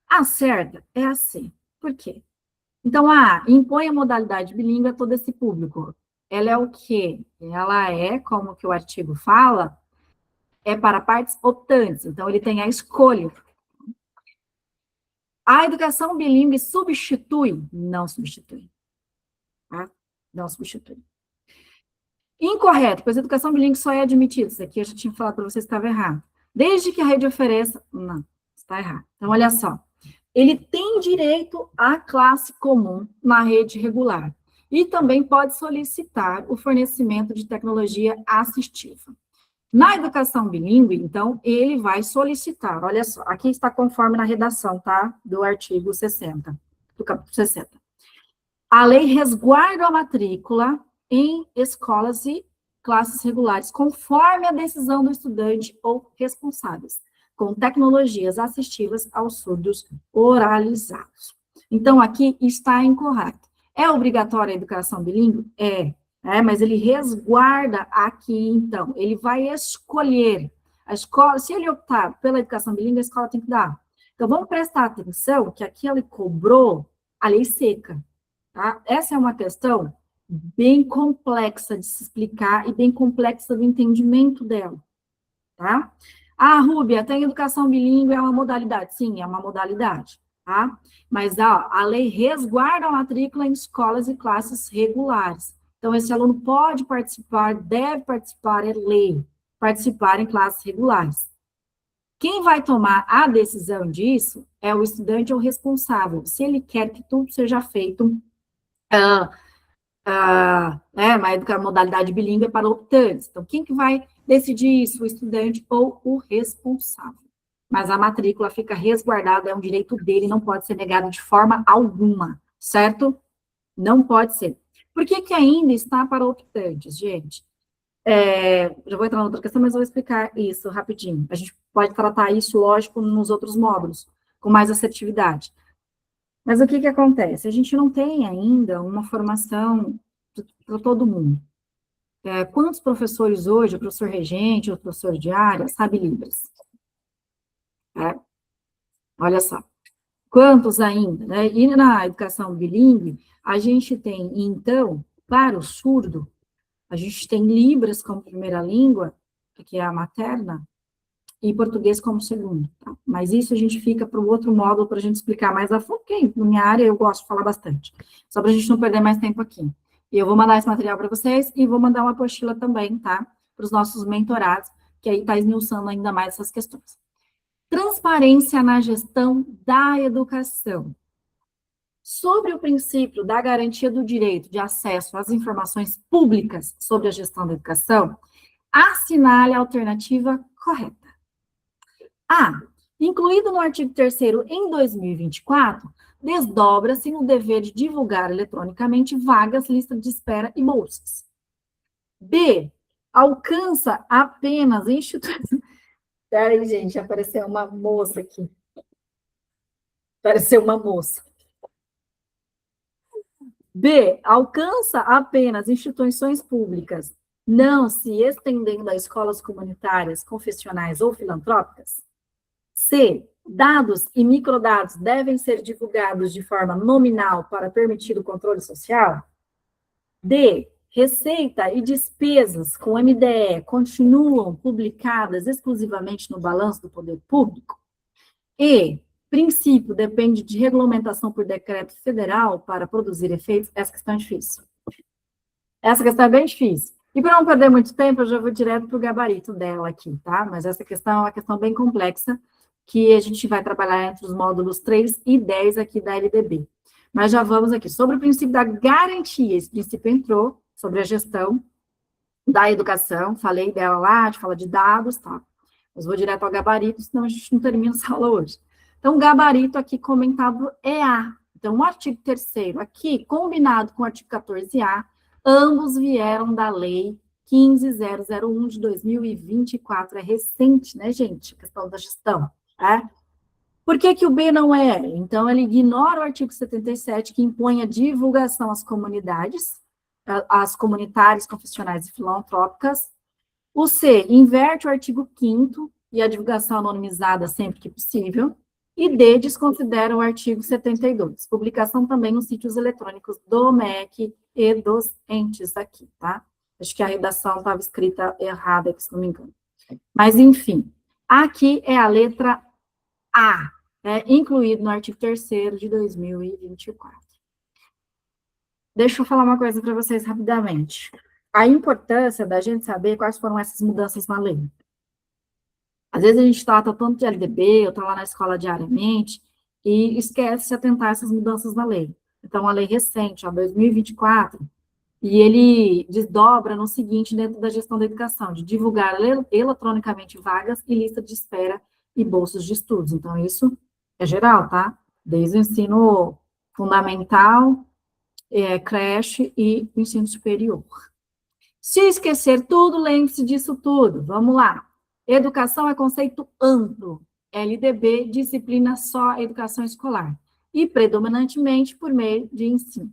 A certa é a C. Por quê? Então, A impõe a modalidade bilíngue a todo esse público. Ela é o quê? Ela é, como que o artigo fala, é para partes optantes. Então, ele tem a escolha. A educação bilíngue substitui? Não substitui. Tá? Não substitui. Incorreto, pois a educação bilíngue só é admitida. Isso aqui eu já tinha falado para vocês que estava errado. Desde que a rede ofereça... Não, está errado. Então, olha só. Ele tem direito à classe comum na rede regular. E também pode solicitar o fornecimento de tecnologia assistiva. Na educação bilíngue, então, ele vai solicitar, olha só, aqui está conforme na redação, tá? Do artigo 60, do capítulo 60. A lei resguarda a matrícula em escolas e classes regulares, conforme a decisão do estudante ou responsáveis, com tecnologias assistivas aos surdos oralizados. Então, aqui está incorreto. É obrigatória a educação bilíngue? Mas ele resguarda aqui, então, ele vai escolher a escola, se ele optar pela educação bilíngue, a escola tem que dar. Então, vamos prestar atenção que aqui ele cobrou a lei seca, tá? Essa é uma questão bem complexa de se explicar e bem complexa do entendimento dela, tá? Ah, Rúbia, tem educação bilíngue, é uma modalidade? Sim, é uma modalidade, tá? Mas, a lei resguarda a matrícula em escolas e classes regulares. Então, esse aluno pode participar, deve participar, é lei, participar em classes regulares. Quem vai tomar a decisão disso é o estudante ou responsável, se ele quer que tudo seja feito uma modalidade bilíngue para optantes. Então, quem que vai decidir isso? O estudante ou o responsável. Mas a matrícula fica resguardada, é um direito dele, não pode ser negado de forma alguma, certo? Não pode ser. Por que que ainda está para optantes, gente? Já vou entrar na outra questão, mas vou explicar isso rapidinho. A gente pode tratar isso, lógico, nos outros módulos, com mais assertividade. Mas o que que acontece? A gente não tem ainda uma formação para todo mundo. Quantos professores hoje, o professor regente, o professor de área, sabe Libras? Olha só. Quantos ainda, né? E na educação bilíngue, a gente tem, então, para o surdo, a gente tem Libras como primeira língua, que é a materna, e português como segundo, tá? Mas isso a gente fica para o outro módulo para a gente explicar mais a fundo, porque na minha área eu gosto de falar bastante, só para a gente não perder mais tempo aqui. E eu vou mandar esse material para vocês e vou mandar uma apostila também, tá? Para os nossos mentorados, que aí está esmiuçando ainda mais essas questões. Transparência na gestão da educação. Sobre o princípio da garantia do direito de acesso às informações públicas sobre a gestão da educação, assinale a alternativa correta. Incluído no artigo 3º em 2024, desdobra-se no dever de divulgar eletronicamente vagas, lista de espera e bolsas. B, alcança apenas instituições... Peraí, gente, apareceu uma moça aqui. Apareceu uma moça. B, alcança apenas instituições públicas, não se estendendo a escolas comunitárias, confessionais ou filantrópicas. C, dados e microdados devem ser divulgados de forma nominal para permitir o controle social. D, receita e despesas com MDE continuam publicadas exclusivamente no balanço do poder público. E, princípio depende de regulamentação por decreto federal para produzir efeitos. Essa questão é difícil. Essa questão é bem difícil. E para não perder muito tempo, eu já vou direto para o gabarito dela aqui, tá? Mas essa questão é uma questão bem complexa, que a gente vai trabalhar entre os módulos 3 e 10 aqui da LDB. Mas já vamos aqui. Sobre o princípio da garantia, esse princípio entrou sobre a gestão da educação, falei dela lá, a gente fala de dados, tá? Mas vou direto ao gabarito, senão a gente não termina essa aula hoje. Então, o gabarito aqui comentado é A. Então, o artigo 3º aqui, combinado com o artigo 14A, ambos vieram da lei 15.001 de 2024. É recente, né, gente? A questão da gestão. Por que que o B não é? Então, ele ignora o artigo 77, que impõe a divulgação às comunidades, às comunitárias, confessionais e filantrópicas. O C inverte o artigo 5º e a divulgação anonimizada sempre que possível. E D desconsidera o artigo 72, publicação também nos sítios eletrônicos do MEC e dos entes aqui, tá? Acho que a redação estava escrita errada aqui, se não me engano. Mas, enfim, aqui é a letra A, incluído no artigo 3º de 2024. Deixa eu falar uma coisa para vocês rapidamente. A importância da gente saber quais foram essas mudanças na lei. Às vezes a gente trata tanto de LDB, ou está lá na escola diariamente, e esquece de atentar a essas mudanças na lei. Então, a lei recente, 2024, E ele desdobra no seguinte, dentro da gestão da educação, de divulgar eletronicamente vagas e lista de espera e bolsas de estudos. Então, isso é geral, tá? Desde o ensino fundamental, creche e ensino superior. Se esquecer tudo, lembre-se disso tudo. Vamos lá. Educação é conceito amplo. LDB, disciplina só educação escolar. E predominantemente por meio de ensino.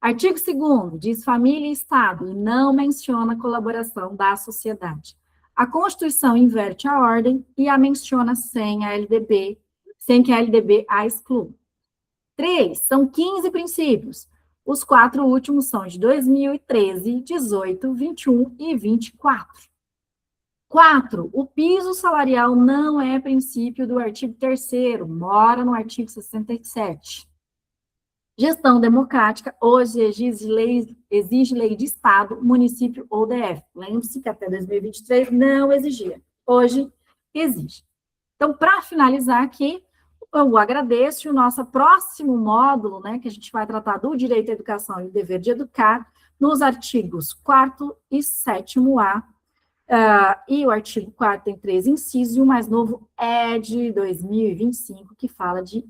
Artigo 2º, diz família e Estado, e não menciona colaboração da sociedade. A Constituição inverte a ordem e a menciona sem que a LDB a exclua. 3, são 15 princípios. Os 4 últimos são de 2013, 18, 21 e 24. 4, o piso salarial não é princípio do artigo 3º, mora no artigo 67. Gestão democrática hoje exige lei de Estado, município ou DF. Lembre-se que até 2023 não exigia. Hoje exige. Então, para finalizar aqui, eu agradeço o nosso próximo módulo, né, que a gente vai tratar do direito à educação e o dever de educar, nos artigos 4º e 7º-A, e o artigo 4º tem 3 incisos, e o mais novo é de 2025, que fala de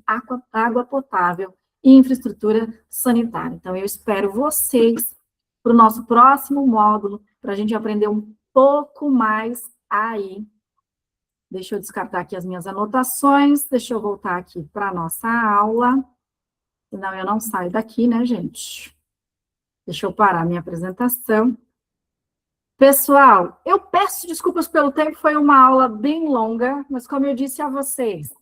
água potável e infraestrutura sanitária. Então, eu espero vocês para o nosso próximo módulo, para a gente aprender um pouco mais aí. Deixa eu descartar aqui as minhas anotações, deixa eu voltar aqui para a nossa aula, senão eu não saio daqui, né, gente? Deixa eu parar a minha apresentação. Pessoal, eu peço desculpas pelo tempo, foi uma aula bem longa, mas como eu disse a vocês,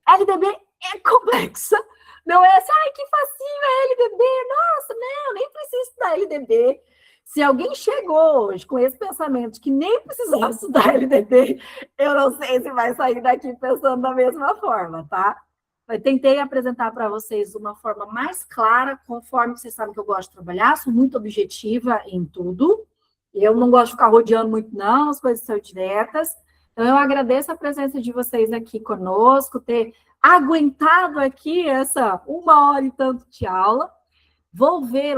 LDB é complexa. Não é assim, ai, que facinho é LDB, nossa, não, nem preciso estudar LDB. Se alguém chegou hoje com esse pensamento de que nem precisava estudar LDB, eu não sei se vai sair daqui pensando da mesma forma, tá? Eu tentei apresentar para vocês de uma forma mais clara, conforme vocês sabem que eu gosto de trabalhar, sou muito objetiva em tudo. Eu não gosto de ficar rodeando muito, não, as coisas são diretas. Então, eu agradeço a presença de vocês aqui conosco, ter aguentado aqui essa 1h e tanto de aula. Vou ver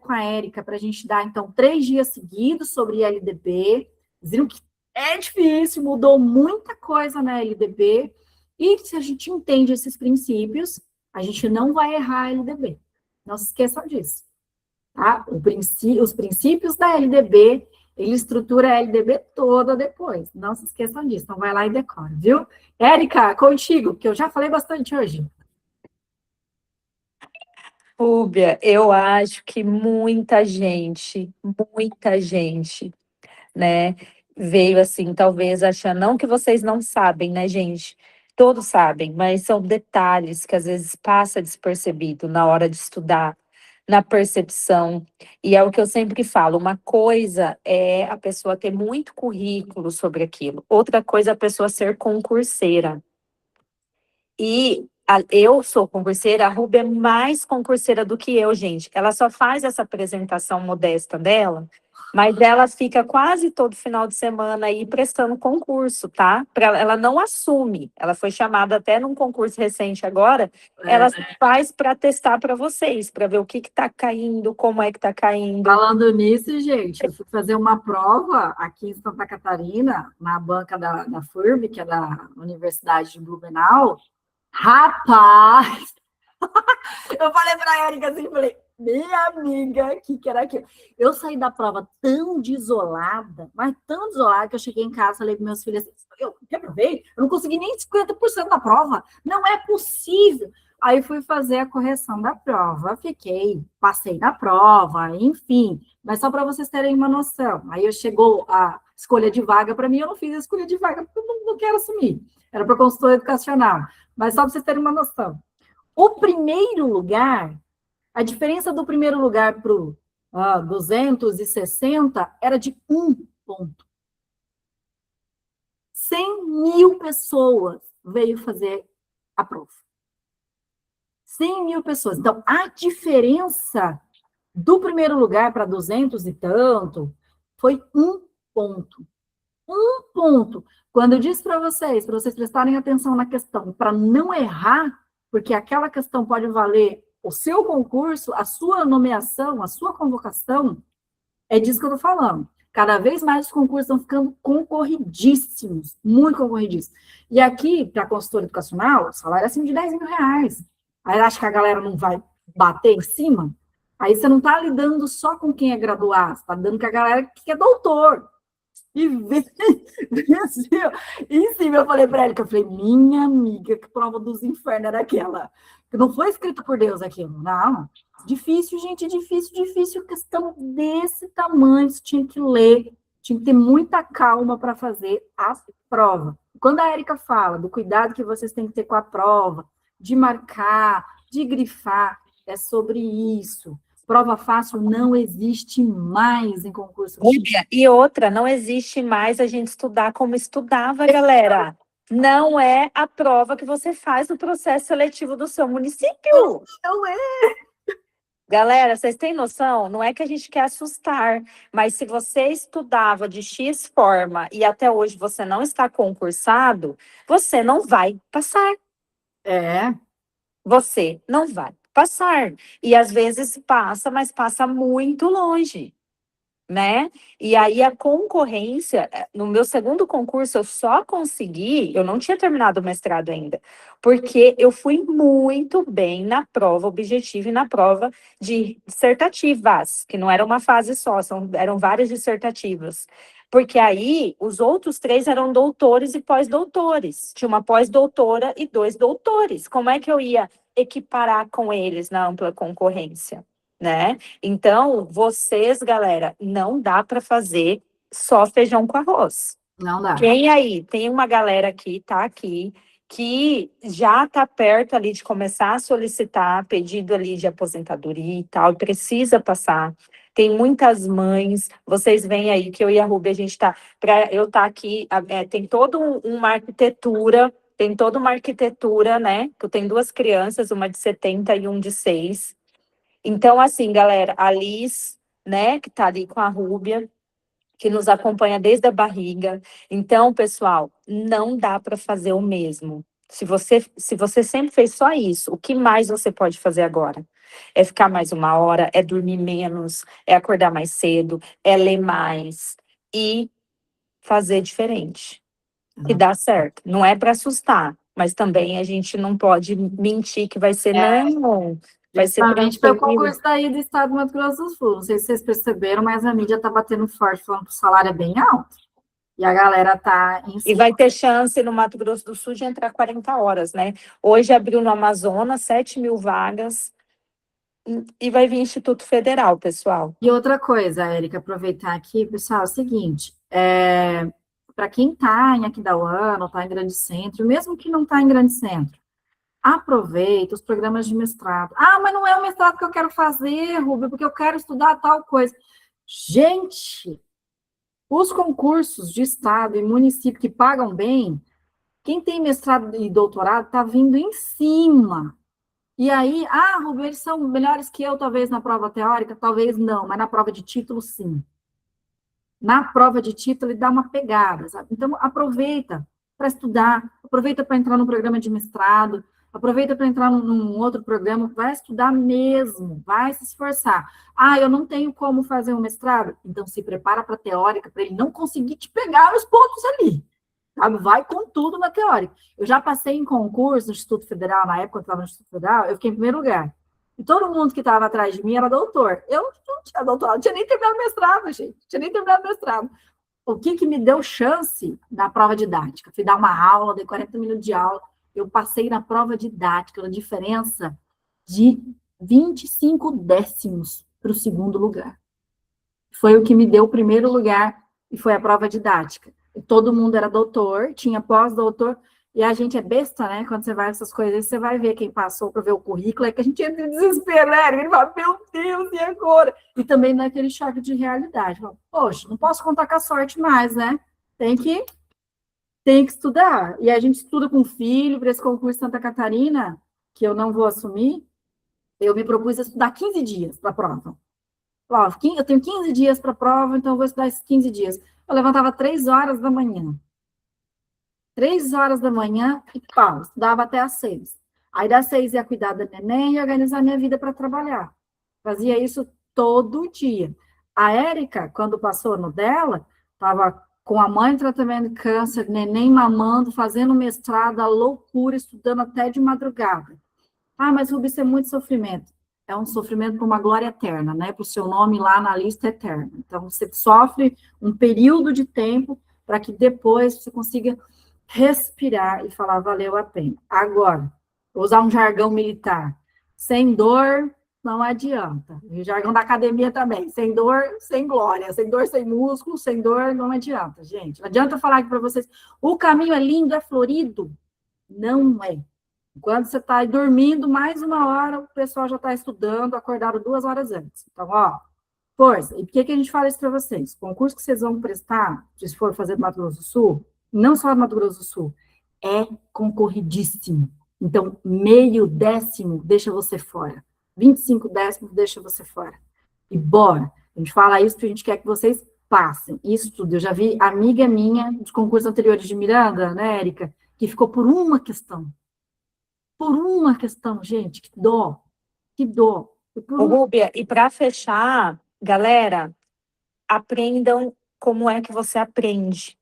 com a Érica para a gente dar, então, 3 dias seguidos sobre LDB. Viram que é difícil, mudou muita coisa na LDB. E se a gente entende esses princípios, a gente não vai errar a LDB. Não se esqueçam disso. Tá? Os princípios da LDB, ele estrutura a LDB toda depois. Não se esqueçam disso. Então, vai lá e decora, viu? Érica, contigo, que eu já falei bastante hoje. Rúbia, eu acho que muita gente, né, veio assim, talvez achando, não que vocês não sabem, né, gente? Todos sabem, mas são detalhes que às vezes passa despercebido na hora de estudar, na percepção. E é o que eu sempre falo, uma coisa é a pessoa ter muito currículo sobre aquilo, outra coisa é a pessoa ser concurseira. E eu sou concurseira, a Rúbia é mais concurseira do que eu, gente. Ela só faz essa apresentação modesta dela, mas ela fica quase todo final de semana aí prestando concurso, tá? Ela não assume. Ela foi chamada até num concurso recente agora. Ela faz para testar para vocês, para ver o que está caindo, como é que está caindo. Falando nisso, gente, eu fui fazer uma prova aqui em Santa Catarina, na banca da FURB, que é da Universidade de Blumenau. Rapaz! Eu falei para a Érica assim, falei, minha amiga, que era aquilo? Eu saí da prova tão desolada, mas tão desolada, que eu cheguei em casa, falei para meus filhos assim, eu reprovei, eu não consegui nem 50% da prova, não é possível. Aí fui fazer a correção da prova, passei na prova, enfim, mas só para vocês terem uma noção. Aí chegou a escolha de vaga para mim, eu não fiz a escolha de vaga porque eu não quero assumir, era para consultor educacional, mas só para vocês terem uma noção. O primeiro lugar, a diferença do primeiro lugar para o 260 era de 1 ponto. 100 mil pessoas veio fazer a prova. 100 mil pessoas. Então, a diferença do primeiro lugar para 200 e tanto foi 1 ponto. 1 ponto. Quando eu disse para vocês prestarem atenção na questão, para não errar, porque aquela questão pode valer o seu concurso, a sua nomeação, a sua convocação, é disso que eu estou falando. Cada vez mais os concursos estão ficando concorridíssimos, muito concorridíssimos. E aqui, para consultor educacional, o salário é acima de 10 mil reais. Aí acha que a galera não vai bater em cima? Aí você não está lidando só com quem é graduado, você está lidando com a galera que é doutor. E venceu. E sim, eu falei para ele, que eu falei, minha amiga, que prova dos infernos era aquela? Que não foi escrito por Deus aquilo, não. Difícil, gente, difícil. Questão desse tamanho, você tinha que ler, tinha que ter muita calma para fazer a prova. Quando a Érica fala do cuidado que vocês têm que ter com a prova, de marcar, de grifar, é sobre isso. Prova fácil não existe mais em concurso. E outra, não existe mais a gente estudar como estudava, galera. Não é a prova que você faz no processo seletivo do seu município. Não é. Galera, vocês têm noção? Não é que a gente quer assustar, mas se você estudava de X forma e até hoje você não está concursado, você não vai passar. É. Você não vai passar. E às vezes passa, mas passa muito longe, né? E aí a concorrência, no meu segundo concurso eu só consegui, eu não tinha terminado o mestrado ainda, porque eu fui muito bem na prova objetiva e na prova de dissertativas, que não era uma fase só, eram várias dissertativas. Porque aí os outros 3 eram doutores e pós-doutores. Tinha uma pós-doutora e 2 doutores. Como é que eu ia equiparar com eles na ampla concorrência, né? Então, vocês, galera, não dá para fazer só feijão com arroz. Não dá. Quem aí? Tem uma galera aqui, tá aqui, que já está perto ali de começar a solicitar pedido ali de aposentadoria e tal, precisa passar. Tem muitas mães, vocês veem aí que eu e a Ruby, a gente tá, para eu estar aqui, tem toda uma arquitetura, né? Eu tenho 2 crianças, uma de 70 e um de 6. Então, assim, galera, a Liz, né, que tá ali com a Rúbia, que nos acompanha desde a barriga. Então, pessoal, não dá para fazer o mesmo. Se você sempre fez só isso, o que mais você pode fazer agora? É ficar mais 1 hora, é dormir menos, é acordar mais cedo, é ler mais e fazer diferente. E dá certo. Não é para assustar, mas também a gente não pode mentir que vai ser, não. Vai ser Principalmente pelo concurso daí do estado do Mato Grosso do Sul. Não sei se vocês perceberam, mas a mídia está batendo forte, falando que o salário é bem alto. E a galera está em cima. E vai ter chance no Mato Grosso do Sul de entrar 40 horas, né? Hoje abriu no Amazonas 7 mil vagas e vai vir Instituto Federal, pessoal. E outra coisa, Érica, aproveitar aqui, pessoal, é o seguinte, para quem está em Aquidauana, está em grande centro, mesmo que não está em grande centro, aproveita os programas de mestrado. Ah, mas não é o mestrado que eu quero fazer, Rubio, porque eu quero estudar tal coisa. Gente, os concursos de estado e município que pagam bem, quem tem mestrado e doutorado está vindo em cima. E aí, Rubio, eles são melhores que eu, talvez, na prova teórica, talvez não, mas na prova de título, sim. Na prova de título, ele dá uma pegada, sabe? Então, aproveita para estudar, aproveita para entrar no programa de mestrado, aproveita para entrar num outro programa, vai estudar mesmo, vai se esforçar. Eu não tenho como fazer um mestrado? Então, se prepara para a teórica, para ele não conseguir te pegar os pontos ali. Sabe? Vai com tudo na teórica. Eu já passei em concurso no Instituto Federal, na época que eu estava no Instituto Federal, eu fiquei em primeiro lugar. E todo mundo que estava atrás de mim era doutor. Eu não tinha doutorado, não tinha nem terminado mestrado, gente. Não tinha nem terminado mestrado. O que me deu chance na prova didática? Fui dar uma aula, dei 40 minutos de aula, eu passei na prova didática, a diferença de 25 décimos para o segundo lugar. Foi o que me deu o primeiro lugar, e foi a prova didática. E todo mundo era doutor, tinha pós-doutor, e a gente é besta, né? Quando você vai essas coisas, você vai ver quem passou para ver o currículo, é que a gente entra em desespero, né? Ele fala, meu Deus, e agora? E também naquele choque de realidade. Fala, poxa, não posso contar com a sorte mais, né? Tem que estudar. E a gente estuda com filho, para esse concurso de Santa Catarina, que eu não vou assumir, eu me propus a estudar 15 dias para a prova. Eu tenho 15 dias para a prova, então eu vou estudar esses 15 dias. Eu levantava 3 horas da manhã. 3 horas da manhã e estudava até às 6. Aí das 6 ia cuidar da neném e organizar minha vida para trabalhar. Fazia isso todo dia. A Érica, quando passou no dela, estava com a mãe em tratamento de câncer, neném mamando, fazendo mestrado, a loucura, estudando até de madrugada. Ah, mas Rubi, isso é muito sofrimento. É um sofrimento para uma glória eterna, né? Para o seu nome lá na lista eterna. Então, você sofre um período de tempo para que depois você consiga respirar e falar, valeu a pena. Agora, vou usar um jargão militar. Sem dor, não adianta. E o jargão da academia também. Sem dor, sem glória. Sem dor, sem músculo. Sem dor, não adianta, gente. Não adianta falar aqui para vocês, o caminho é lindo, é florido. Não é. Quando você está dormindo, mais uma hora, o pessoal já está estudando, acordado 2 horas antes. Então, ó, força. E por que a gente fala isso para vocês? O concurso que vocês vão prestar, se for fazer do Mato Grosso do Sul, não só do Mato Grosso do Sul, é concorridíssimo. Então, meio décimo deixa você fora. 25 décimos deixa você fora. E bora. A gente fala isso porque a gente quer que vocês passem. Isso tudo. Eu já vi amiga minha dos concursos anteriores de Miranda, né, Érica, que ficou por uma questão. Por uma questão, gente, que dó. Que dó. Ô, Rúbia, e para fechar, galera, aprendam como é que você aprende.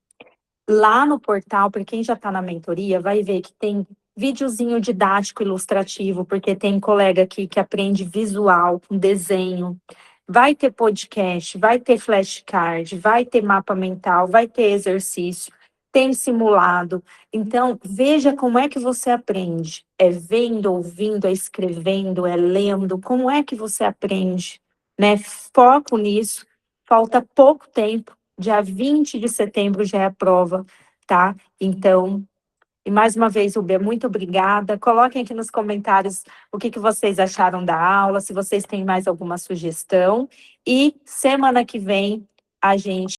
Lá no portal, para quem já está na mentoria, vai ver que tem videozinho didático ilustrativo, porque tem colega aqui que aprende visual, com desenho. Vai ter podcast, vai ter flashcard, vai ter mapa mental, vai ter exercício, tem simulado. Então, veja como é que você aprende. É vendo, ouvindo, é escrevendo, é lendo. Como é que você aprende? Né? Foco nisso. Falta pouco tempo. Dia 20 de setembro já é a prova, tá? Então, e mais uma vez, Rubia, muito obrigada. Coloquem aqui nos comentários o que vocês acharam da aula, se vocês têm mais alguma sugestão. E semana que vem a gente